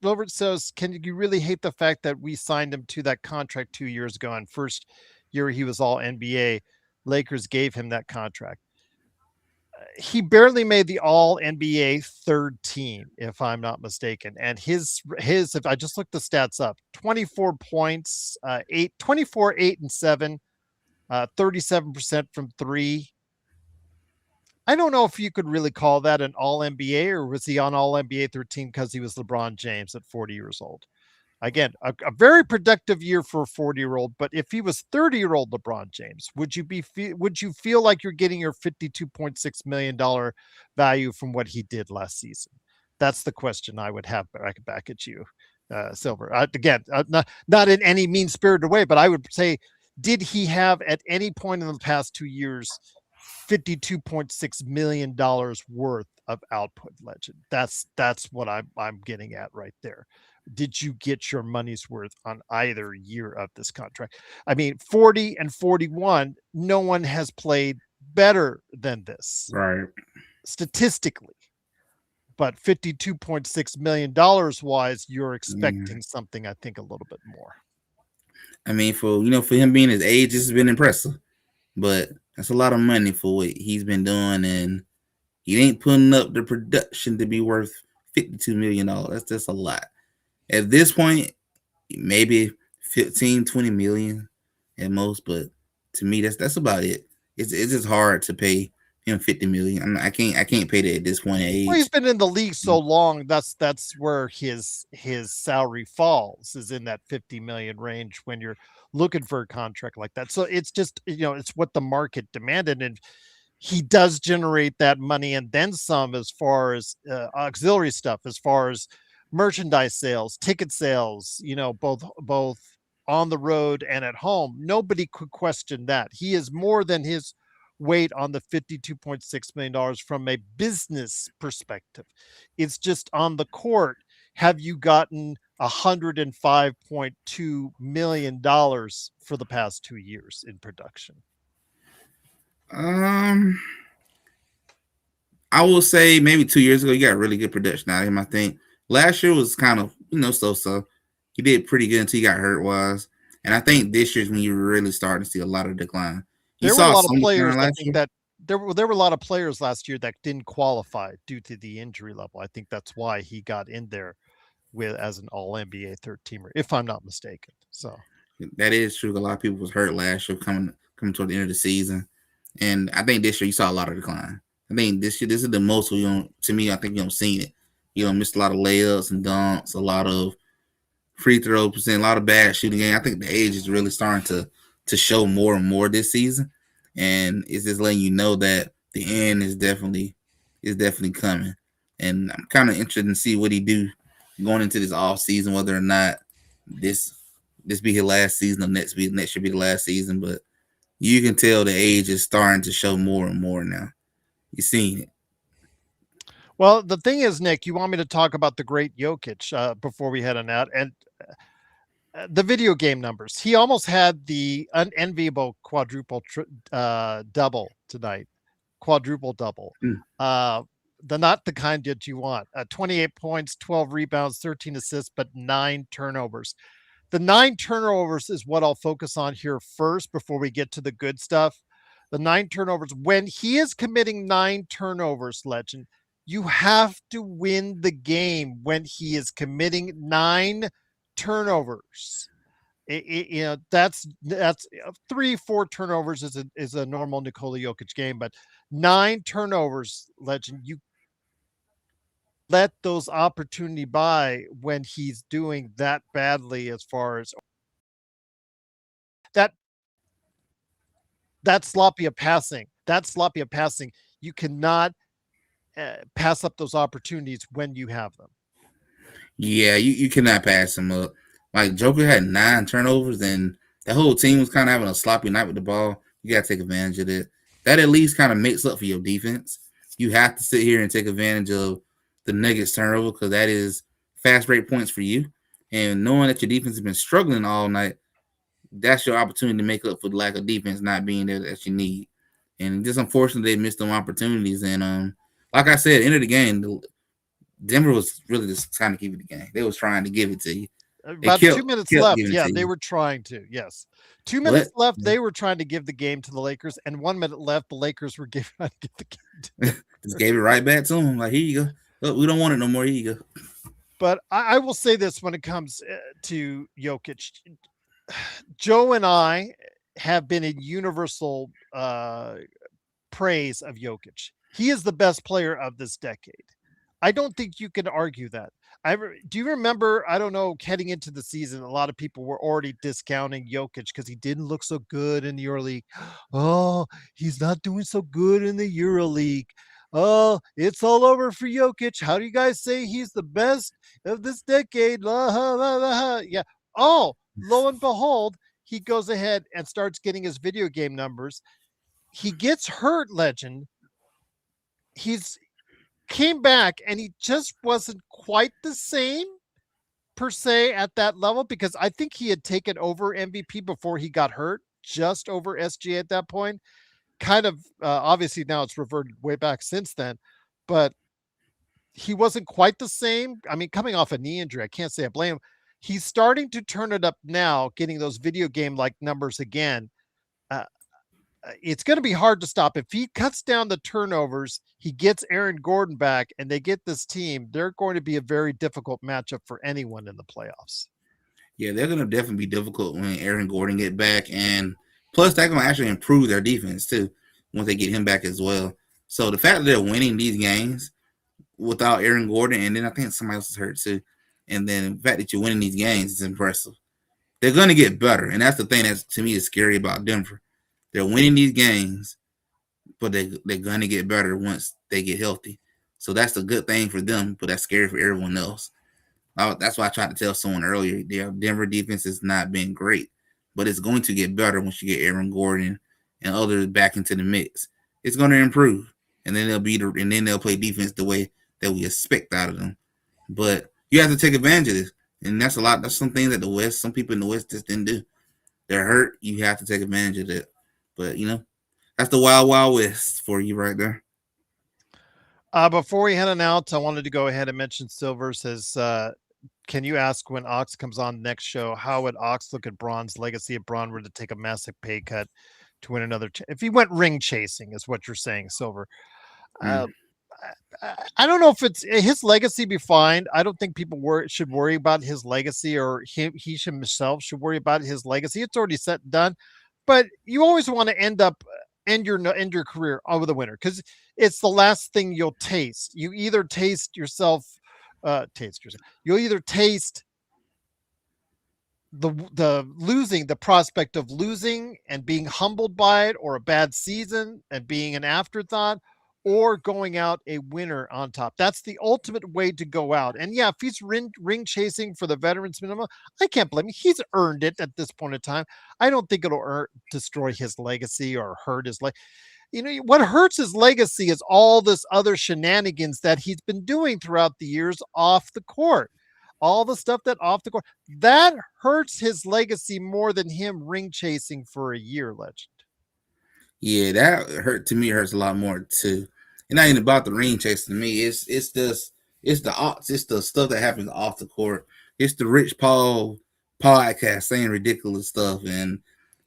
Robert says, can you really hate the fact that we signed him to that contract 2 years ago? And first year he was all NBA, Lakers gave him that contract. He barely made the all NBA third team, if I'm not mistaken. And if I just looked the stats up, 24 points, 24, 8, and 7, 37% from three. I don't know if you could really call that an all NBA, or was he on all NBA 13 because he was LeBron James at 40 years old? Again, a very productive year for a 40-year-old, but if he was 30-year-old LeBron James, would you feel like you're getting your $52.6 million value from what he did last season? That's the question I would have back at you, Silver. Again, not in any mean-spirited way, but I would say, did he have at any point in the past 2 years $52.6 million worth of output, Legend? That's what I'm getting at right there. Did you get your money's worth on either year of this contract? I mean, 40 and 41, no one has played better than this Right. statistically. But $52.6 million wise, you're expecting something, I think, a little bit more. I mean, for him being his age, this has been impressive. But that's a lot of money for what he's been doing, and he ain't putting up the production to be worth $52 million. That's just a lot. At this point, maybe 15, 20 million at most, but to me, that's about it. It's just hard to pay him 50 million. I can't pay that at this point in Well, he's age. been in the league so long. That's where his salary falls, is in that 50 million range when you're looking for a contract like that. So it's just, it's what the market demanded, and he does generate that money and then some, as far as auxiliary stuff, as far as merchandise sales, ticket sales, both on the road and at home. Nobody could question that. He is more than his weight on the $52.6 million from a business perspective. It's just on the court. Have you gotten $105.2 million for the past 2 years in production? I will say maybe 2 years ago, you got really good production out of him. I think last year was kind of so. He did pretty good until he got hurt, and I think this year's when you really starting to see a lot of decline. You There were a saw lot of some players, decline I last think, year. that there were a lot of players last year that didn't qualify due to the injury level. I think that's why he got in there with as an All NBA third teamer, if I'm not mistaken. So That is true. A lot of people was hurt last year coming toward the end of the season, and I think this year you saw a lot of decline. I think this year this is the most we don't. To me, I think you don't seen it. You know, missed a lot of layups and dunks, a lot of free throw percent, a lot of bad shooting game. I think the age is really starting to show more and more this season, and it's just letting you know that the end is definitely coming. And I'm kind of interested to see what he do going into this off season, whether or not this this be his last season or next should be the last season. But you can tell the age is starting to show more and more now. You're seeing it. well, the thing is, Nick, you want me to talk about the great Jokic before we head on out, and the video game numbers. He almost had the unenviable quadruple double tonight, quadruple double. Mm. Not the kind that you want. 28 points, 12 rebounds, 13 assists, but 9 turnovers. The 9 turnovers is what I'll focus on here first before we get to the good stuff. The 9 turnovers. When he is committing 9 turnovers, legend, you have to win the game when he is committing 9 turnovers. That's 3-4 turnovers is a normal Nikola Jokic game, but 9 turnovers, legend. You let those opportunity by when he's doing that badly as far as that that sloppy of passing. That sloppy of passing. You cannot pass up those opportunities when you have them. Yeah, you cannot pass him up. Like Joker had 9 turnovers, and the whole team was kind of having a sloppy night with the ball. You got to take advantage of it. That at least kind of makes up for your defense. You have to sit here and take advantage of the Nuggets turnover because that is fast break points for you. And knowing that your defense has been struggling all night, that's your opportunity to make up for the lack of defense not being there that you need. And just unfortunately, they missed them opportunities. And like I said, end of the game, Denver was really just trying to keep it the game. They was trying to give it to you. They About kept 2 minutes kept left. giving it Yeah, to they you. were trying to. Yes. 2 minutes But left. They were trying to give the game to the Lakers, and 1 minute left. The Lakers were trying to give the game to them. just gave it right back to him. Like, here you go. Look, we don't want it no more. Here you go. But I will say this when it comes to Jokic. Joe and I have been in universal praise of Jokic. He is the best player of this decade. I don't think you can argue that. Do you remember? I don't know. Heading into the season, a lot of people were already discounting Jokic because he didn't look so good in the EuroLeague. Oh, he's not doing so good in the EuroLeague. Oh, it's all over for Jokic. How do you guys say he's the best of this decade? Yeah. Oh, lo and behold, he goes ahead and starts getting his video game numbers. He gets hurt, legend. He's came back and he just wasn't quite the same per se at that level because I think he had taken over MVP before he got hurt, just over SGA at that point. Kind of obviously now it's reverted way back since then, but he wasn't quite the same. I mean, coming off a knee injury, I can't say I blame him. He's starting to turn it up now, getting those video game like numbers again. Uh, it's going to be hard to stop. If he cuts down the turnovers, he gets Aaron Gordon back, and they get this team, they're going to be a very difficult matchup for anyone in the playoffs. Yeah, they're gonna definitely be difficult when Aaron Gordon get back, and plus they're gonna actually improve their defense too once they get him back as well. So the fact that they're winning these games without Aaron Gordon, and then I think somebody else is hurt too, and then the fact that you're winning these games is impressive. They're gonna get better, and that's the thing that to me is scary about Denver. They're winning these games, but they're gonna get better once they get healthy. So that's a good thing for them, but that's scary for everyone else. That's why I tried to tell someone earlier. Their Denver defense has not been great, but it's going to get better once you get Aaron Gordon and others back into the mix. It's going to improve, and then they'll play defense the way that we expect out of them. But you have to take advantage of this, and that's a lot. That's some things that some people in the West just didn't do. They're hurt. You have to take advantage of it. But that's the wild, wild West for you right there. Before we head on out, I wanted to go ahead and mention Silver says, can you ask when Ox comes on next show, how would Ox look at Braun's legacy if Braun were to take a massive pay cut to win another. If he went ring chasing, is what you're saying, Silver. Uh, Mm. I don't know if it's his legacy be fine. I don't think people should worry about his legacy, or he should himself should worry about his legacy. It's already set and done. But you always want to end your career with a winner, because it's the last thing you'll taste. You either taste yourself. You'll either taste the losing, the prospect of losing and being humbled by it, or a bad season and being an afterthought, or going out a winner on top. That's the ultimate way to go out. And yeah, if he's ring chasing for the veterans minimum, I can't blame him. He's earned it at this point in time. I don't think it'll destroy his legacy or hurt his what hurts his legacy is all this other shenanigans that he's been doing throughout the years off the court. All the stuff that off the court that hurts his legacy more than him ring chasing for a year, Legend. Yeah, that hurts a lot more too. It's not even about the ring chasing to me. It's the odds. It's the stuff that happens off the court. It's the Rich Paul podcast saying ridiculous stuff, and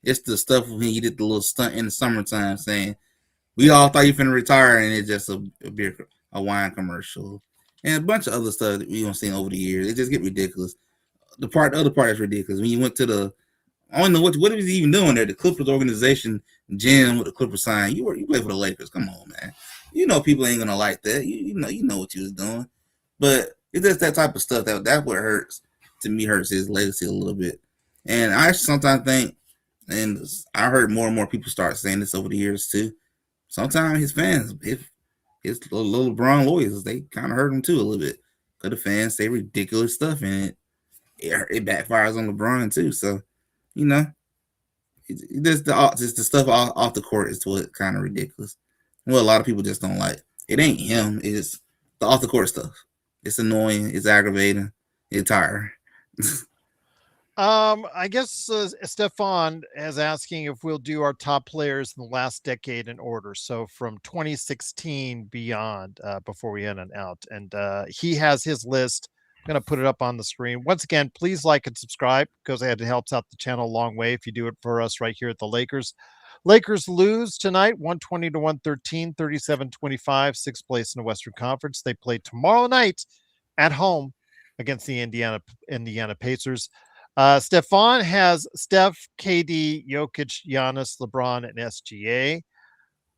it's the stuff when he did the little stunt in the summertime saying we all thought you finna retire, and it's just a wine commercial, and a bunch of other stuff that we don't see over the years. It just get ridiculous. The other part is ridiculous. When you went to I don't know what was he even doing there. The Clippers organization gym with the Clippers sign. You play for the Lakers. Come on, man. You know people ain't gonna like that. You know what you was doing. But it's just that type of stuff that's what hurts to me, hurts his legacy a little bit. And I sometimes think, and I heard more and more people start saying this over the years too. Sometimes his fans, if his little LeBron lawyers, they kind of hurt him too a little bit. Cause the fans say ridiculous stuff, and it backfires on LeBron too. So, you know, it's the stuff off the court is what kind of ridiculous. Well, a lot of people just don't like. It ain't him. It's the off the court stuff. It's annoying. It's aggravating. It's tiring. I guess Stefan is asking if we'll do our top players in the last decade in order. So from 2016 beyond, before we end and out. And he has his list. I'm going to put it up on the screen. Once again, please like and subscribe, because it helps out the channel a long way if you do it for us right here at the Lakers. Lakers lose tonight, 120 to 113, 37-25, sixth place in the Western Conference. They play tomorrow night at home against the Indiana Pacers. Stefan has Steph, KD, Jokic, Giannis, LeBron, and SGA.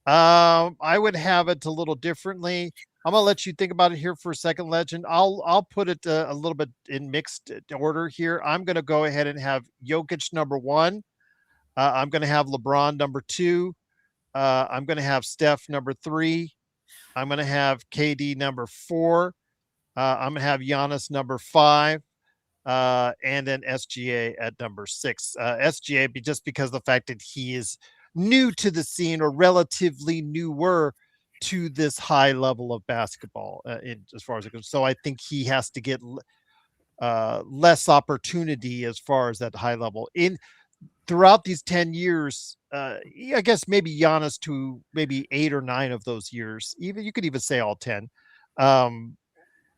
I would have it a little differently. I'm gonna let you think about it here for a second, Legend. I'll put it a little bit in mixed order here. I'm gonna go ahead and have Jokic number one. I'm gonna have LeBron number two. I'm gonna have Steph number three. I'm gonna have KD number four. I'm gonna have Giannis number five. And then SGA at number six. SGA just because of the fact that he is new to the scene, or relatively newer to this high level of basketball, as far as it goes. So I think he has to get less opportunity as far as that high level in throughout these 10 years. I guess maybe Giannis to maybe 8 or 9 of those years. Even you could even say all 10.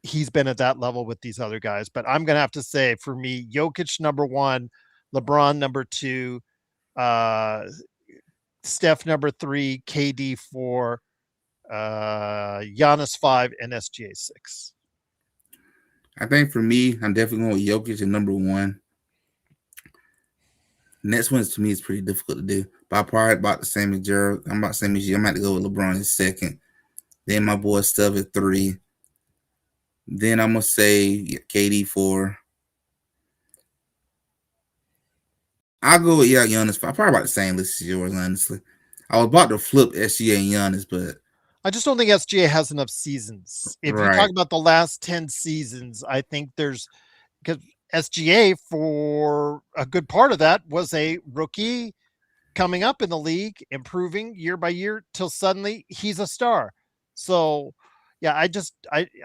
He's been at that level with these other guys. But I'm going to have to say, for me, Jokic number one, LeBron number two, Steph number three, KD four, Giannis five, and SGA six. I think for me, I'm definitely going with Jokic at number one. Next one to me is pretty difficult to do. But I'm probably about the same as Gerald. I'm about the same as you. I'm about to go with LeBron in second. Then my boy Steph at three. Then I'm gonna say KD four. I'll go with Giannis. I'm probably about the same list as yours, honestly. I was about to flip SGA and Giannis, but I just don't think SGA has enough seasons. If you talk right. about the last 10 seasons, I think there's, because SGA for a good part of that was a rookie coming up in the league, improving year by year till suddenly he's a star. So, yeah,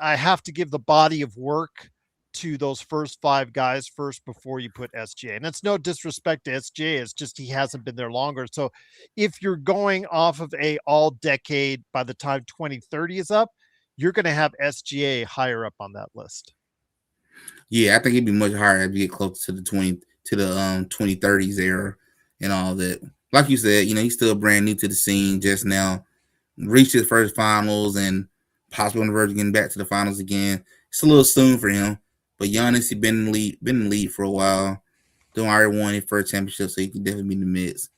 I have to give the body of work to those first five guys first before you put SGA. And it's no disrespect to SGA, it's just he hasn't been there longer. So, if you're going off of a all decade by the time 2030 is up, you're going to have SGA higher up on that list. Yeah, I think it'd be much higher as we get closer to the 2030s era and all that. like you said, he's still brand new to the scene. Just now reached his first finals and possibly on the verge of getting back to the finals again. It's a little soon for him, but Giannis, he been in the lead for a while. Don't already won his first championship, so he can definitely be in the mix.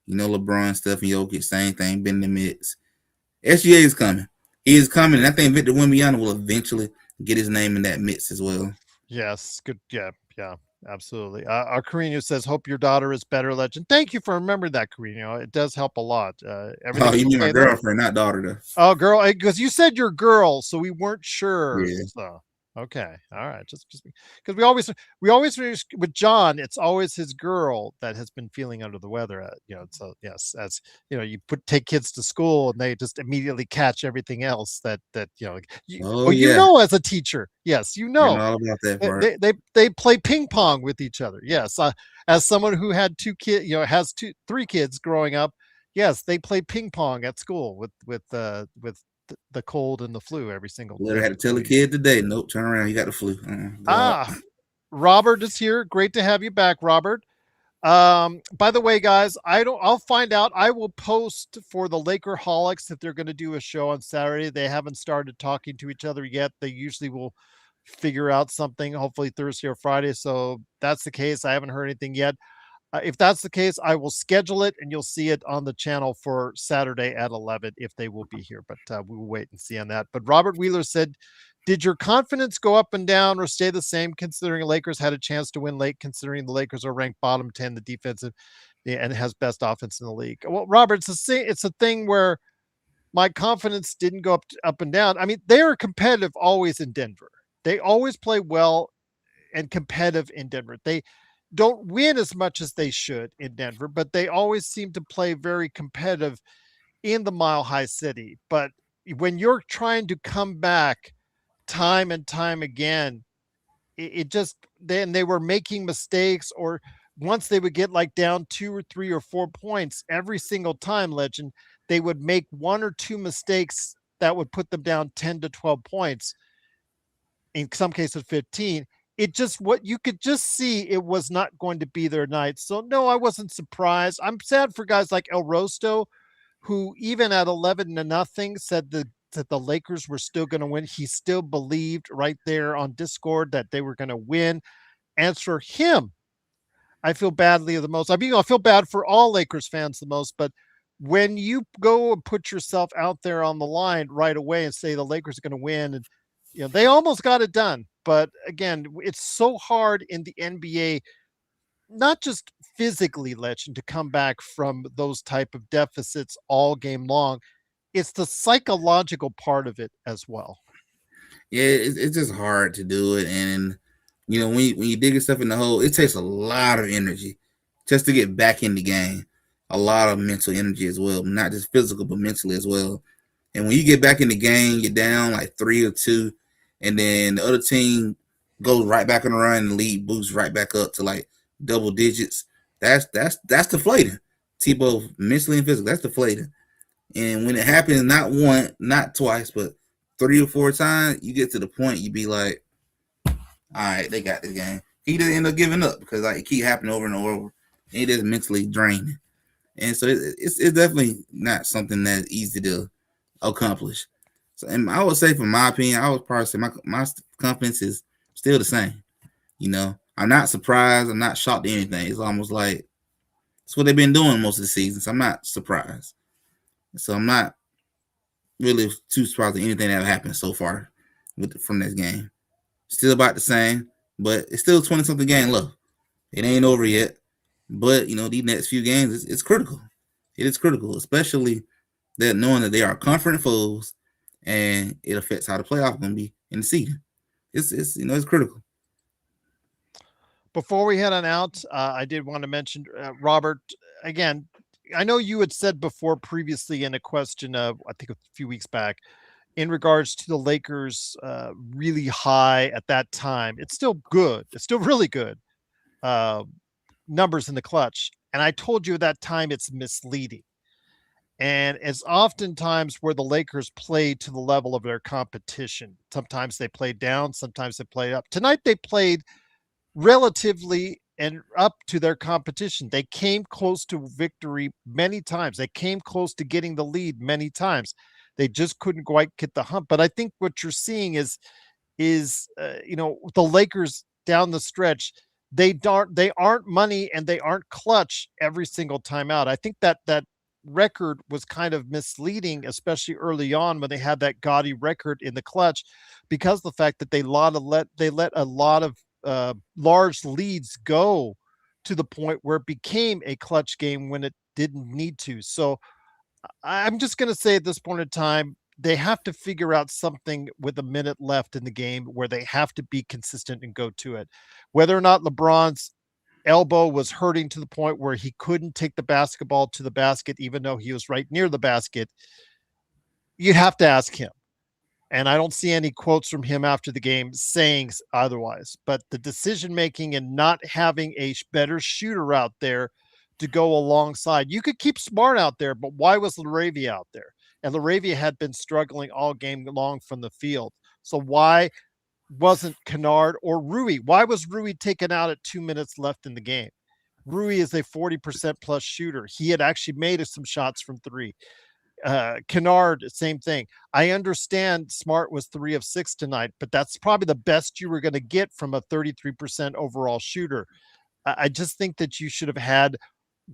LeBron, Steph, and Jokic, same thing, been in the mix. SGA is coming. He is coming, and I think Victor Wembanyama will eventually get his name in that mix as well. Yes, good. Yeah, yeah, absolutely. Our Carino says, "Hope your daughter is better." Legend. Thank you for remembering that, Carino. It does help a lot. Oh, Everything's you mean my okay though. girlfriend, not daughter, though. Oh, girl, because you said you're girl, so we weren't sure. Yeah. So, okay, all right, just because we always with John, it's always his girl that has been feeling under the weather. So yes, as you take kids to school and they just immediately catch everything else that Oh, well, yeah. as a teacher, yes, I know all about that part. they play ping pong with each other. Yes, as someone who had two kids, has three kids growing up. Yes, they play ping pong at school with the cold and the flu Literally every had to tell single the year. kid today, nope, turn around, you got the flu. Go out. Ah, Robert is here. Great to have you back, Robert. By the way, guys, I'll find out. I will post for the Laker Holics if they're going to do a show on Saturday. They haven't started talking to each other yet. They usually will figure out something, hopefully Thursday or Friday. So that's the case. I haven't heard anything yet. If that's the case, I will schedule it and you'll see it on the channel for Saturday at 11 if they will be here. But we will wait and see on that. But Robert Wheeler said, "Did your confidence go up and down or stay the same considering the Lakers had a chance to win late, considering the Lakers are ranked bottom 10, the defensive, and has best offense in the league?" Well, Robert, it's a thing where my confidence didn't go up and down. I mean, they are competitive always in Denver. They always play well and competitive in Denver. They don't win as much as they should in Denver, but they always seem to play very competitive in the Mile High City. But when you're trying to come back time and time again, it just then they were making mistakes, or once they would get like down 2 or 3 or 4 points every single time, Legend, they would make one or two mistakes that would put them down 10 to 12 points, in some cases 15. It just, what you could just see, it was not going to be their night. So no, I wasn't surprised. I'm sad for guys like El Rosto, who even at 11-0 said that the Lakers were still going to win. He still believed right there on Discord that they were going to win. As for him, I feel badly the most. I mean, I feel bad for all Lakers fans the most, but when you go and put yourself out there on the line right away and say the Lakers are going to win, and they almost got it done. But again, it's so hard in the NBA, not just physically, Legend, to come back from those type of deficits all game long. It's the psychological part of it as well. Yeah, it's just hard to do it, and when you dig yourself in the hole, it takes a lot of energy just to get back in the game. A lot of mental energy as well, not just physical but mentally as well. And when you get back in the game, you're down like 3 or 2, and then the other team goes right back on the run and the lead boosts right back up to like double digits. That's deflating. T-both mentally and physically, that's deflating. And when it happens, not one, not twice, but 3 or 4 times, you get to the point you be like, all right, they got this game. He doesn't end up giving up because like it keep happening over and over. And it is mentally draining. And so it's definitely not something that's easy to accomplish. So, and I would say, from my opinion, I would probably say my confidence is still the same. I'm not surprised. I'm not shocked at anything. It's almost like it's what they've been doing most of the season. So I'm not surprised. So I'm not really too surprised at anything that happened so far from this game. Still about the same, but it's still 20 something game left. It ain't over yet. But these next few games, it's critical. It is critical, especially that knowing that they are confident foes, and it affects how the playoff going to be in the season. It's critical. Before we head on out, I did want to mention, Robert, again, I know you had said before previously in a question of, I think a few weeks back, in regards to the Lakers really high at that time. It's still good. It's still really good. Uh, Numbers in the clutch. And I told you at that time it's misleading. And it's oftentimes where the Lakers play to the level of their competition. Sometimes they play down, sometimes they play up. Tonight they played relatively and up to their competition. They came close to victory many times. They came close to getting the lead many times. They just couldn't quite get the hump. But I think what you're seeing is the Lakers down the stretch. They aren't money and they aren't clutch every single time out. I think that record was kind of misleading, especially early on when they had that gaudy record in the clutch, because of the fact that they let a lot of large leads go to the point where it became a clutch game when it didn't need to. So I'm just going to say at this point in time, they have to figure out something with a minute left in the game where they have to be consistent and go to it. Whether or not LeBron's elbow was hurting to the point where he couldn't take the basketball to the basket, even though he was right near the basket, you'd have to ask him. And I don't see any quotes from him after the game saying otherwise. But the decision making and not having a better shooter out there to go alongside. You could keep Smart out there, but why was Laravia out there? And Laravia had been struggling all game long from the field. So why wasn't Kennard or Rui? Why was Rui taken out at 2 minutes left in the game? Rui is a 40% plus shooter. He had actually made some shots from three. Kennard, same thing. I understand Smart was 3 of 6 tonight, but that's probably the best you were going to get from a 33% overall shooter. I just think that you should have had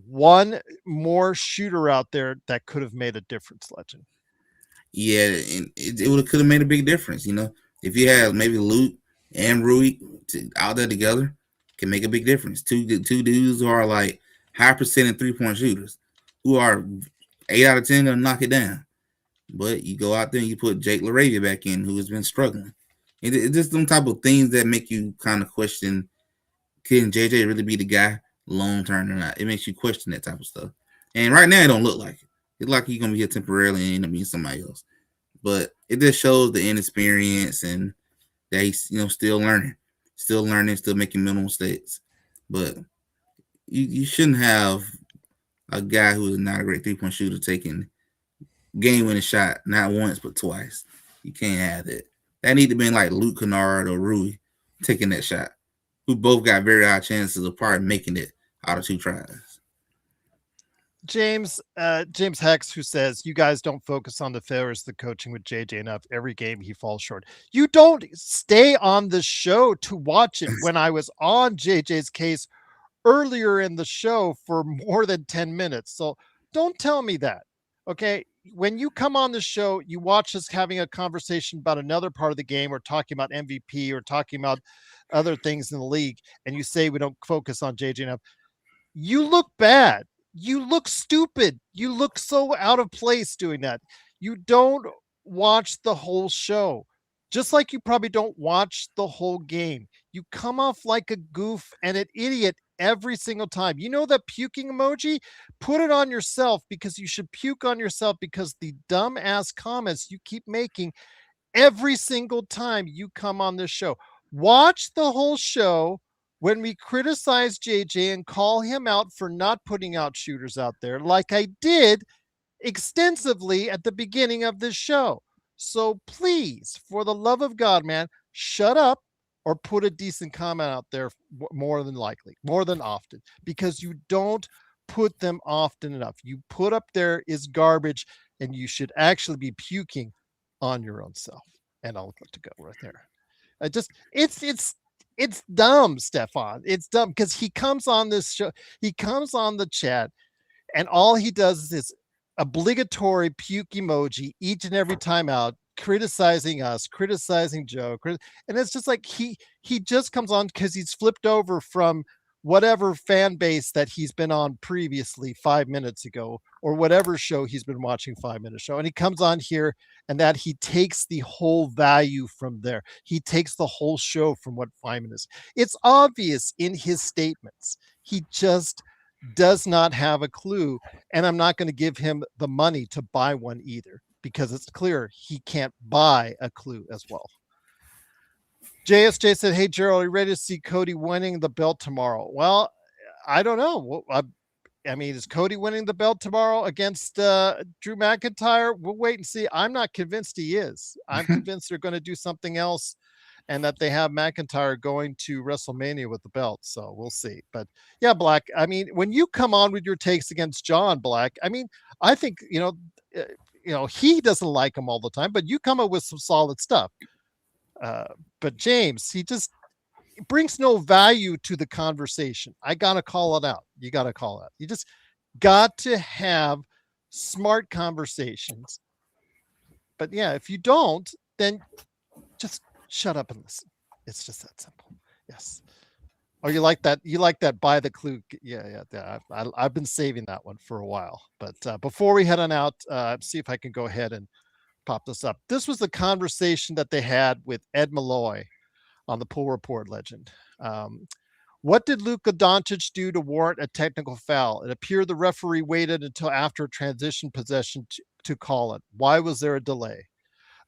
one more shooter out there that could have made a difference, Legend. Yeah, and it would could have made a big difference. If you had maybe Luke and Rui out there together, can make a big difference. Two dudes who are like high percentage 3-point shooters, who are 8 out of 10 gonna knock it down. But you go out there and you put Jake LaRavia back in, who has been struggling. It's just some type of things that make you kind of question: can JJ really be the guy long term or not? It makes you question that type of stuff. And right now, it don't look like it. It's like he's gonna be here temporarily and end up being somebody else. But it just shows the inexperience and that he's still learning, still making mental mistakes. But you shouldn't have a guy who is not a great 3-point shooter taking game winning shot not once but twice. You can't have that. That need to be like Luke Kennard or Rui taking that shot, who both got very high chances of probably making it out of 2 tries. James Hex, who says you guys don't focus on the failures of the coaching with JJ enough. Every game he falls short. You don't stay on the show to watch it. When I was on JJ's case earlier in the show for more than 10 minutes. So don't tell me that. Okay. When you come on the show, you watch us having a conversation about another part of the game or talking about MVP or talking about other things in the league, and you say we don't focus on JJ enough. You look bad. You look stupid. You look so out of place doing that. You don't watch the whole show. Just like you probably don't watch the whole game. You come off like a goof and an idiot every single time. You know that puking emoji? Put it on yourself, because you should puke on yourself, because the dumb ass comments you keep making every single time you come on this show. Watch the whole show. When we criticize JJ and call him out for not putting out shooters out there, like I did extensively at the beginning of this show. So please, for the love of God, man, shut up or put a decent comment out there more than often, because you don't put them often enough. You put up there is garbage, and you should actually be puking on your own self. And I'll let it go right there. It's dumb, Stefan. It's dumb because he comes on this show, he comes on the chat, and all he does is this obligatory puke emoji each and every time out, criticizing us, criticizing Joe, and it's just like he just comes on because he's flipped over from whatever fan base that he's been on previously 5 minutes ago, or whatever show he's been watching 5 minutes show, and he comes on here, and that he takes the whole value from there. He takes the whole show from what 5 minutes. It's obvious in his statements. He just does not have a clue, and I'm not going to give him the money to buy one either, because it's clear he can't buy a clue as well. JSJ said, "Hey Gerald, are you ready to see Cody winning the belt tomorrow?" Well, I don't know. I mean, is Cody winning the belt tomorrow against Drew McIntyre? We'll wait and see. I'm not convinced he is. I'm convinced they're going to do something else, and that they have McIntyre going to WrestleMania with the belt. So we'll see. But yeah, Black. I mean, when you come on with your takes against John Black, I mean, I think uh, he doesn't like him all the time, but you come up with some solid stuff. Uh, but James, he just brings no value to the conversation. I gotta call it out. You gotta call it out. You just got to have smart conversations. But yeah, if you don't, then just shut up and listen. It's just that simple. Yes. Oh, you like that? You like that? By the clue? Yeah, yeah. Yeah. I've been saving that one for a while. But before we head on out, see if I can go ahead and pop this up. This was the conversation that they had with Ed Malloy on the Pool Report legend. Um, what did Luka Doncic do to warrant a technical foul? It appeared the referee waited until after transition possession to call it. Why was there a delay?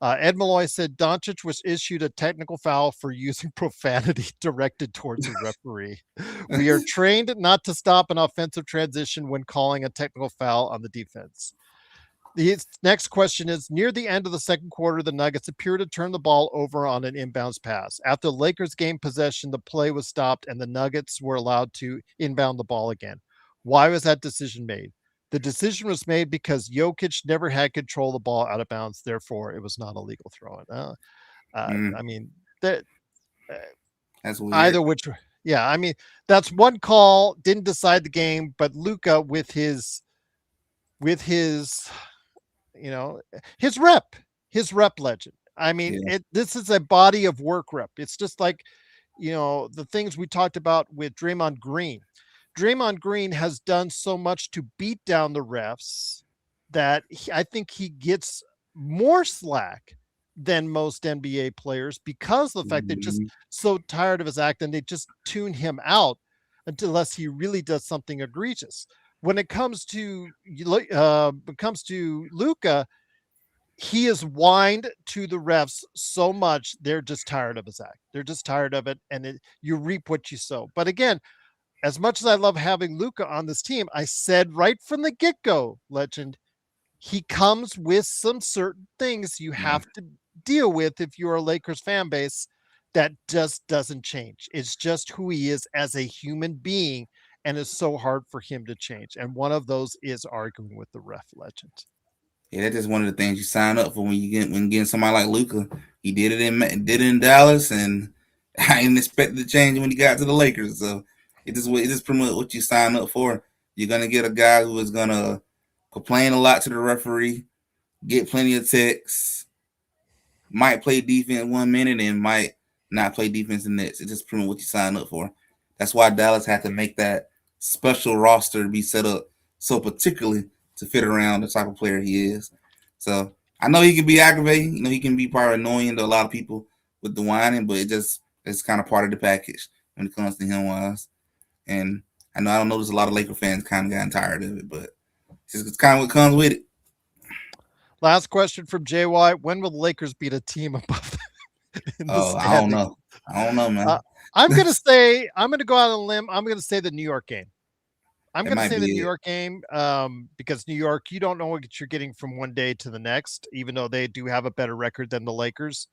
Ed Malloy said Doncic was issued a technical foul for using profanity directed towards a referee. We are trained not to stop an offensive transition when calling a technical foul on the defense. The next question is near the end of the second quarter, the Nuggets appear to turn the ball over on an inbounds pass. After the Lakers gained possession, the play was stopped and the Nuggets were allowed to inbound the ball again. Why was that decision made? The decision was made because Jokic never had control of the ball out of bounds. Therefore, it was not a legal throw. I mean, that That's weird. either which, yeah, I mean, that's one call, didn't decide the game, but Luka with his his rep, his rep legend. I mean, Yeah. this is a body of work rep. It's just like, the things we talked about with Draymond Green. Draymond Green has done so much to beat down the refs that I think he gets more slack than most NBA players because of the fact they're just Mhm. so tired of his act and they just tune him out unless he really does something egregious. When it comes to Luca, he is whined to the refs so much they're just tired of his act. They're just tired of it, and you reap what you sow. But again, as much as I love having Luca on this team, I said right from the get go, legend, he comes with some certain things you Yeah. have to deal with if you're a Lakers fan base. That just doesn't change. It's just who he is as a human being, and it's so hard for him to change. And one of those is arguing with the ref, legend. Yeah, that's just one of the things you sign up for when getting somebody like Luca. He did it in Dallas, and I didn't expect it to change when he got to the Lakers. So it just pretty much what you sign up for. You're gonna get a guy who is gonna complain a lot to the referee, get plenty of texts, might play defense 1 minute and might not play defense the next. It's just pretty much what you sign up for. That's why Dallas had to make that special roster to be set up so particularly to fit around the type of player he is. So I know he can be aggravating. He can be probably annoying to a lot of people with the whining, but it's kind of part of the package when it comes to him wise. And I don't know there's a lot of Laker fans kind of gotten tired of it, but it's kind of what comes with it. Last question from JY. When will the Lakers beat a team above in the Oh, I don't standings? know. I don't know, Uh, man. I'm gonna go out on a limb. I'm gonna say the New York game. I'm That going to might say the New be it. York game because New York, you don't know what you're getting from one day to the next, even though they do have a better record than the Lakers.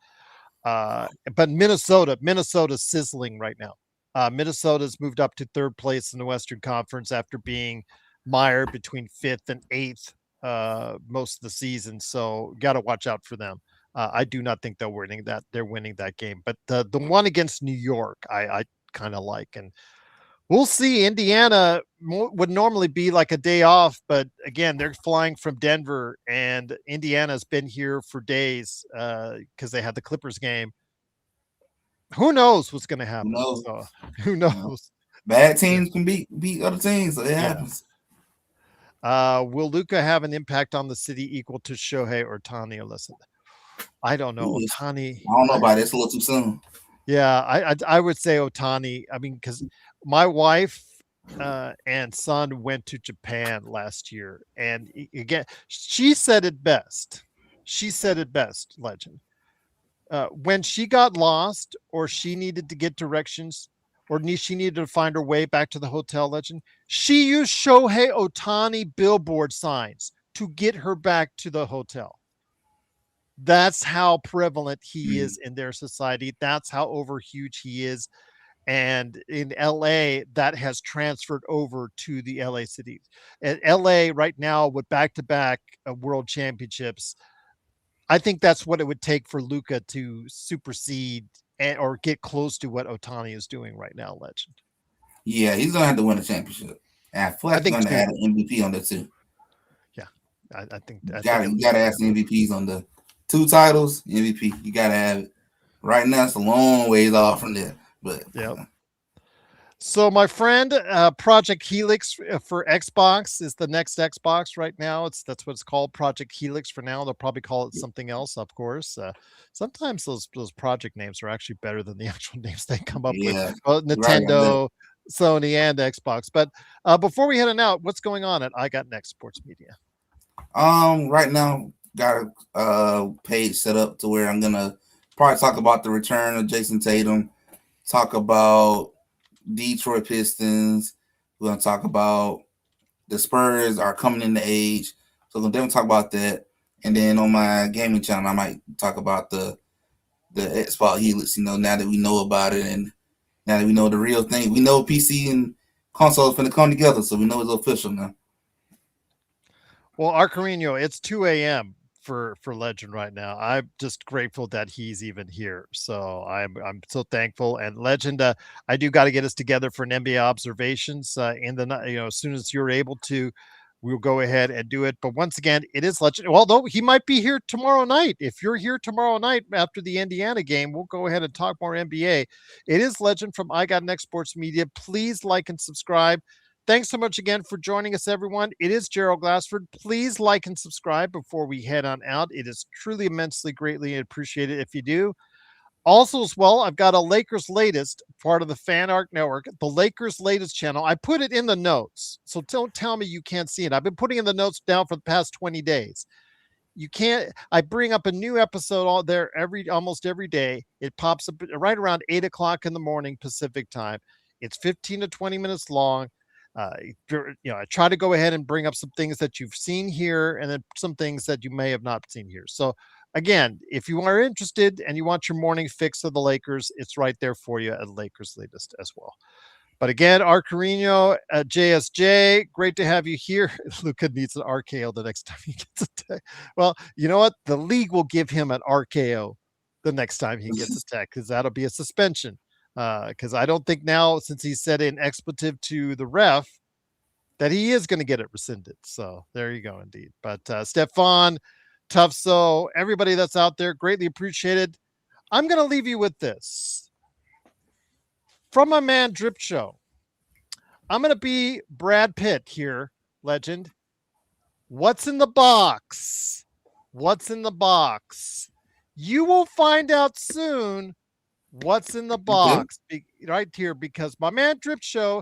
But Minnesota's sizzling right now. Minnesota's moved up to third place in the Western Conference after being mired between fifth and eighth most of the season. So got to watch out for them. I do not think they're winning that game, but the one against New York, I kind of like. And we'll see. Indiana would normally be like a day off, but again, they're flying from Denver, and Indiana's been here for days because they had the Clippers game. Who knows what's going to Who happen? knows? So who You know, knows? bad Yeah, teams can beat other teams, so it yeah. happens. Will Luca have an impact on the city equal to Shohei or Tani? Listen, I don't know. Ooh, Otani. I don't know about it. It's a little too soon. Yeah, I would say Otani. I mean, because my wife and son went to Japan last year, and again, she said it best. She said it best, legend. When she got lost, or she needed to get directions, or she needed to find her way back to the hotel, legend, she used Shohei Otani billboard signs to get her back to the hotel. That's how prevalent he is in their society. That's how over huge he is. And in LA, that has transferred over to the LA cities. And LA right now with back-to-back world championships, I think that's what it would take for Luka to supersede or get close to what Otani is doing right now, Legend. Yeah, he's gonna have to win a championship. And I feel I like he's think gonna too. add an MVP on that too. Yeah, I think at You least gotta one. have some MVPs on the 2 titles. MVP, you gotta have it. Right now, it's a long ways off from there, but Yeah. So my friend, Project Helix for Xbox is the next Xbox right now. That's what it's called, Project Helix for now. They'll probably call it something else, of course. Sometimes those project names are actually better than the actual names they come up with. yeah, Well, you're right about that. Nintendo, Sony, and Xbox. But before we head on out, what's going on at I Got Next Sports Media? Right now, got a page set up to where I'm gonna probably talk about the return of Jason Tatum, talk about Detroit Pistons. We're gonna talk about the Spurs are coming into age, so we're gonna definitely talk about that. And then on my gaming channel, I might talk about the Xbox Helix. You know, now that we know about it, and now that we know the real thing, we know PC and console is gonna come together, so we know it's official now. Well, Arcarino, it's 2 a.m. For Legend right now. I'm just grateful that he's even here. So I'm so thankful. And Legend, I do got to get us together for an NBA observations in the night. As soon as you're able to, we'll go ahead and do it. But once again, it is Legend. Although he might be here tomorrow night. If you're here tomorrow night after the Indiana game, we'll go ahead and talk more NBA. It is Legend from I Got Next Sports Media. Please like and subscribe. Thanks so much again for joining us, everyone. It is Gerald Glassford. Please like and subscribe before we head on out. It is truly immensely greatly appreciated if you do. Also, as well, I've got a Lakers Latest, part of the Fan Arc Network, the Lakers Latest channel. I put it in the notes, so don't tell me you can't see it. I've been putting in the notes down for the past 20 days. You can't. I bring up a new episode all there almost every day. It pops up right around 8 o'clock in the morning Pacific time. It's 15 to 20 minutes long. I try to go ahead and bring up some things that you've seen here and then some things that you may have not seen here. So again, if you are interested and you want your morning fix of the Lakers, it's right there for you at Lakers Latest as well. But again, Arcarino at JSJ, great to have you here. Luka needs an RKO the next time he gets attacked. Well, you know what? The league will give him an RKO the next time he gets attacked because that'll be a suspension. Because I don't think now, since he said an expletive to the ref, that he is going to get it rescinded. So there you go, indeed. But Stefan, Tufso, everybody that's out there, greatly appreciated. I'm going to leave you with this. From my man Drip Show, I'm going to be Brad Pitt here, Legend. What's in the box? What's in the box? You will find out soon what's in the box right here, because my man Drip Show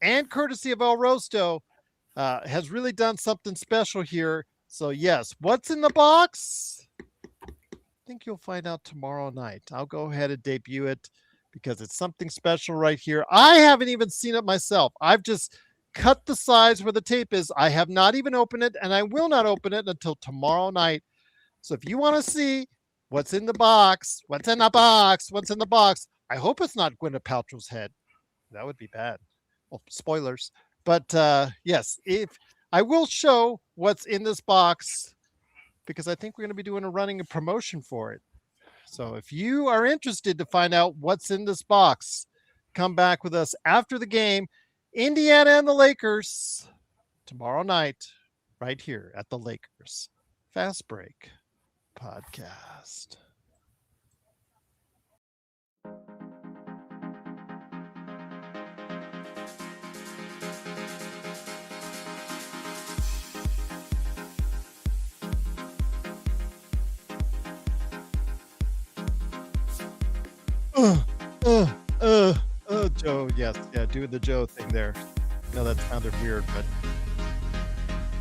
and courtesy of El Rosto has really done something special here. So yes, what's in the box? I think you'll find out tomorrow night. I'll go ahead and debut it because it's something special right here. I haven't even seen it myself. I've just cut the size where the tape is. I have not even opened it, and I will not open it until tomorrow night. So if you want to see what's in the box, what's in the box, what's in the box, I hope it's not Gwyneth Paltrow's head. That would be bad. Well, spoilers. But yes, if I will show what's in this box, because I think we're going to be doing a promotion for it. So if you are interested to find out what's in this box, come back with us after the game. Indiana and the Lakers tomorrow night, right here at the Lakers Fast Break Podcast. Joe, yes, yeah, doing the Joe thing there. I know that sounded weird, but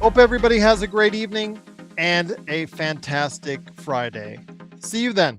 hope everybody has a great evening and a fantastic Friday. See you then.